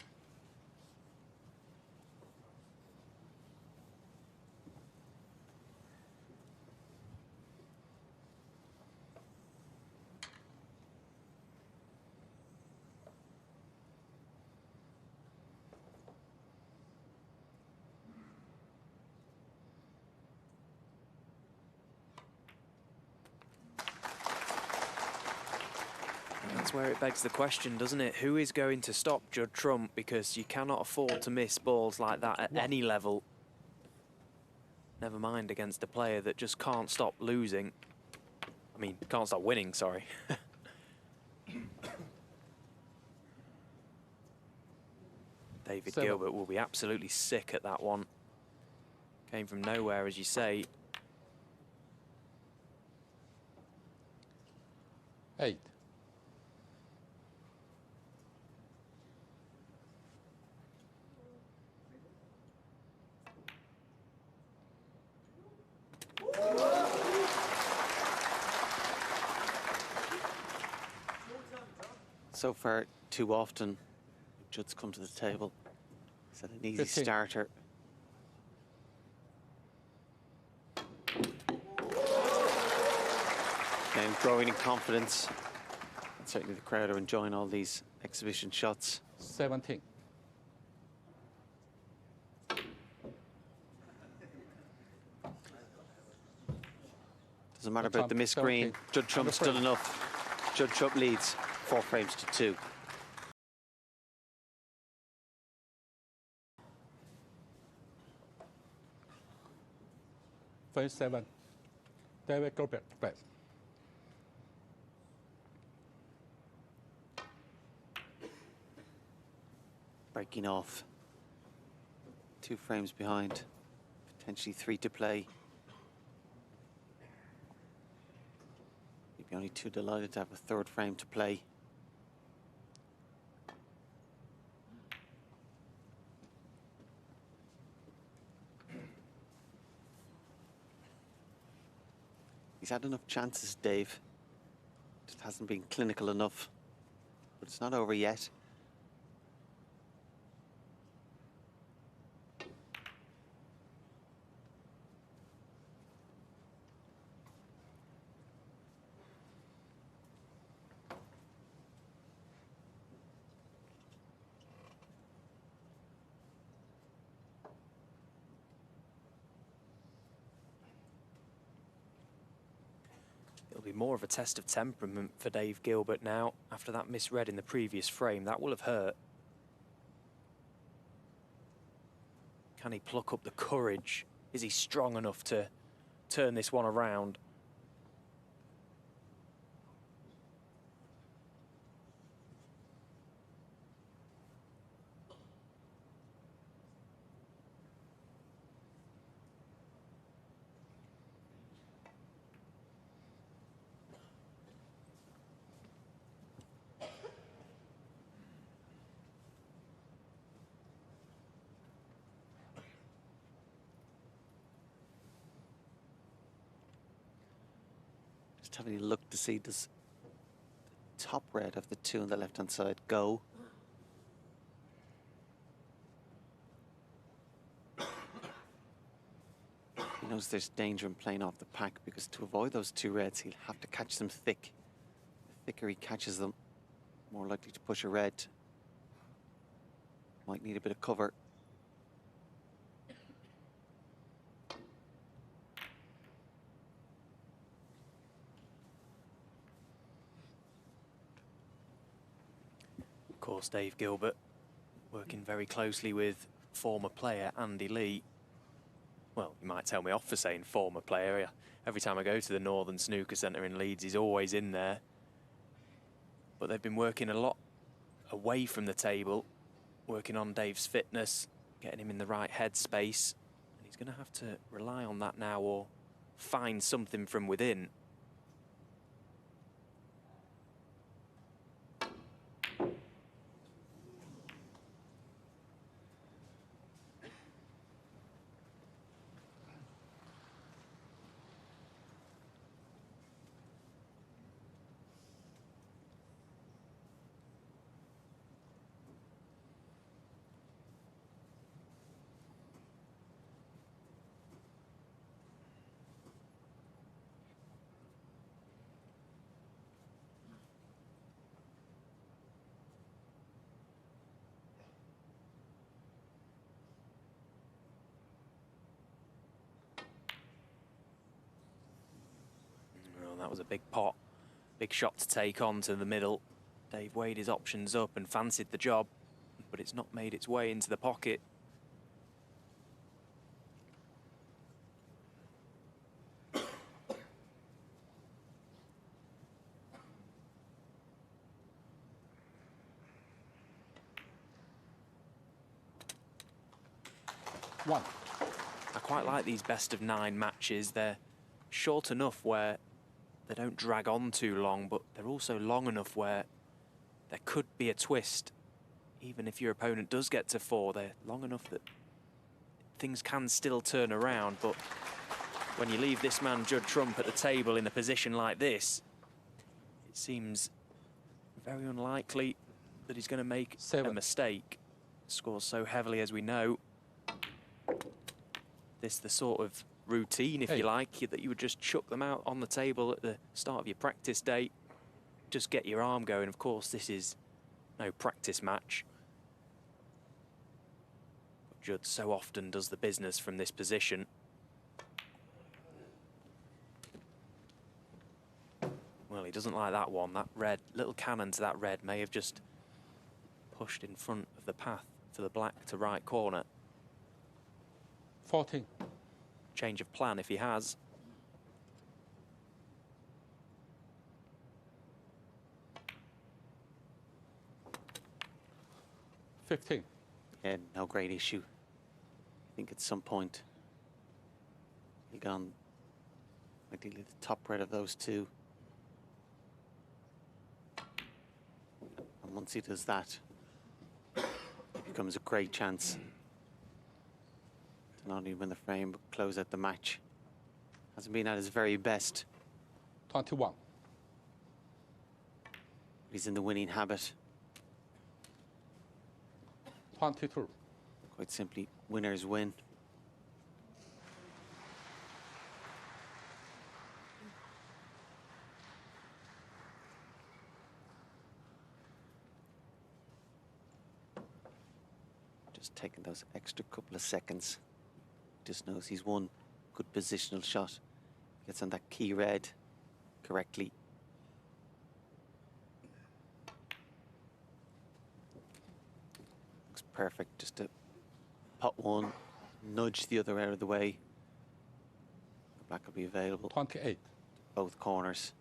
That's where it begs the question, doesn't it? Who is going to stop Judd Trump? Because you cannot afford to miss balls like that at any level. Never mind against a player that just can't stop losing. I mean, can't stop winning, sorry. David Gilbert will be absolutely sick at that one. Came from nowhere, as you say. 8. So far, too often, Judd's come to the table. He's had an easy 15. starter. And growing in confidence. And certainly the crowd are enjoying all these exhibition shots. 17. Doesn't matter That's about the on missed green. 17. Judd Trump's done Under enough. Judd Trump leads 4 frames to 2. Frame 7. David Gilbert plays. Breaking off. 2 frames behind. Potentially 3 to play. He'd be only too delighted to have a 3rd frame to play. He's had enough chances, Dave. Just hasn't been clinical enough. But it's not over yet. It'll be more of a test of temperament for Dave Gilbert now. After that misread in the previous frame, that will have hurt. Can he pluck up the courage? Is he strong enough to turn this one around? Just having a look to see, does the top red of the 2 on the left-hand side go? He knows there's danger in playing off the pack, because to avoid those 2 reds, he'll have to catch them thick. The thicker he catches them, more likely to push a red. Might need a bit of cover. Of course, Dave Gilbert working very closely with former player Andy Lee. Well, you might tell me off for saying former player. Every time I go to the Northern Snooker Centre in Leeds, he's always in there. But they've been working a lot away from the table, working on Dave's fitness, getting him in the right headspace. And he's going to have to rely on that now or find something from within. That was a big pot, big shot to take on to the middle. Dave weighed his options up and fancied the job, but it's not made its way into the pocket. One. I quite like these best-of-9 matches. They're short enough where they don't drag on too long, but they're also long enough where there could be a twist. Even if your opponent does get to 4, they're long enough that things can still turn around. But when you leave this man, Judd Trump, at the table in a position like this, it seems very unlikely that he's going to make a mistake. Scores so heavily, as we know. This the sort of routine, if you like, that you would just chuck them out on the table at the start of your practice day. Just get your arm going. Of course, this is no practice match. But Judd so often does the business from this position. doesn't like that one. That red, little cannon to that red may have just pushed in front of the path for the black to right corner. 14. Change of plan if he has. 15. Yeah, no great issue. I think at some point he'll get on ideally the top red of those two. And once he does that, it becomes a great chance to not only win the frame, but close out the match. Hasn't been at his very best. 21. He's in the winning habit. 22. Quite simply, winners win. Just taking those extra couple of seconds. Just knows he's won. Good positional shot. Gets on that key red correctly. Looks perfect. Just to pot one, nudge the other out of the way. The black will be available. 28. Both corners.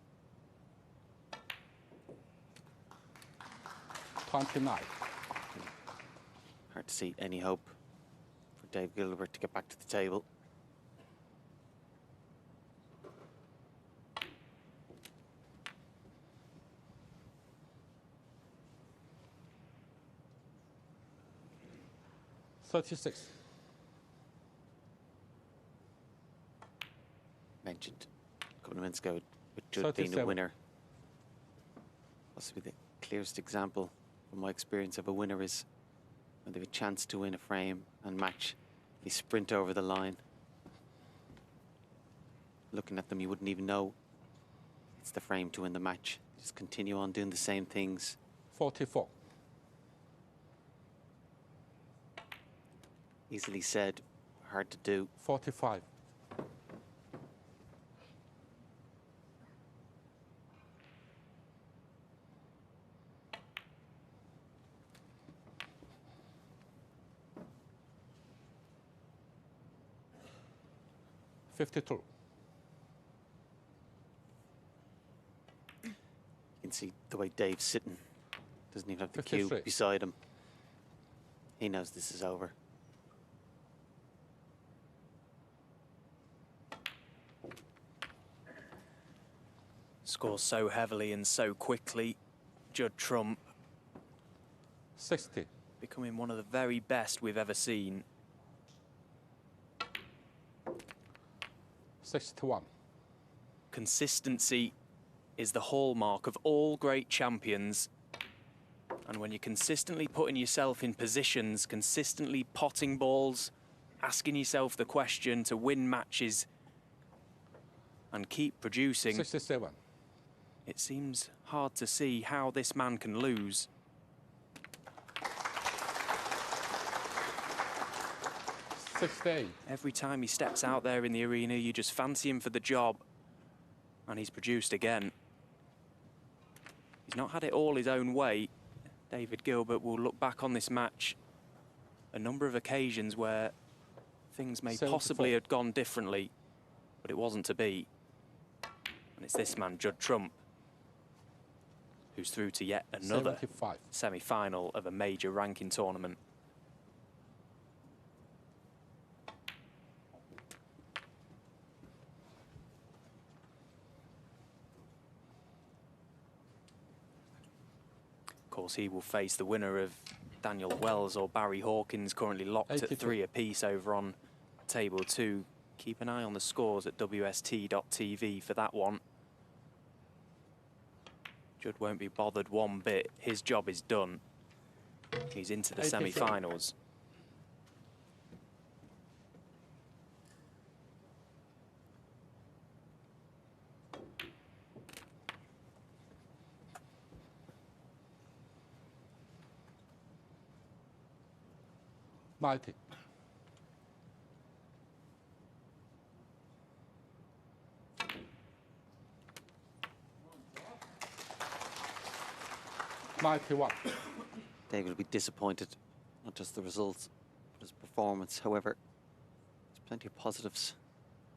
29. Hard to see any hope for Dave Gilbert to get back to the table. $36. Mentioned a couple of minutes ago with Judd being a 37. winner. Possibly the clearest example from my experience of a winner is when they have a chance to win a frame and match, they sprint over the line. Looking at them, you wouldn't even know it's the frame to win the match. Just continue on doing the same things. 44. Easily said, hard to do. 45. $52. You can see the way Dave's sitting. Doesn't even have the 53. cue beside him. He knows this is over. Scores so heavily and so quickly. Judd Trump 60. becoming one of the very best we've ever seen. 61. Consistency is the hallmark of all great champions. And when you're consistently putting yourself in positions, consistently potting balls, asking yourself the question to win matches and keep producing, 67. it seems hard to see how this man can lose. 68. Every time he steps out there in the arena, you just fancy him for the job. And he's produced again. He's not had it all his own way. David Gilbert will look back on this match a number of occasions where things may 74. possibly have gone differently, but it wasn't to be. And it's this man, Judd Trump, who's through to yet another 75. semi-final of a major ranking tournament. Of course, he will face the winner of Daniel Wells or Barry Hawkins, currently locked 82. at 3 apiece over on table 2. Keep an eye on the scores at WST.tv for that one. Judd won't be bothered one bit. His job is done. He's into the 83. semi-finals. $90. 91. David will be disappointed, not just the results, but his performance. However, there's plenty of positives.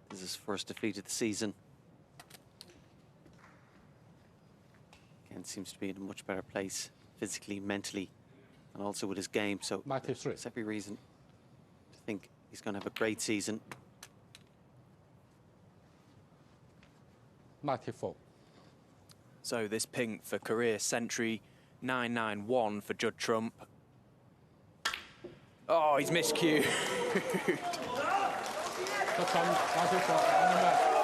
This is his first defeat of the season. Again, seems to be in a much better place physically, mentally, and also with his game. So 93. there's every reason to think he's going to have a great season. 94. So this pink for career century, 991 for Judd Trump. Oh, he's miscued. Touch on 94 on the mat.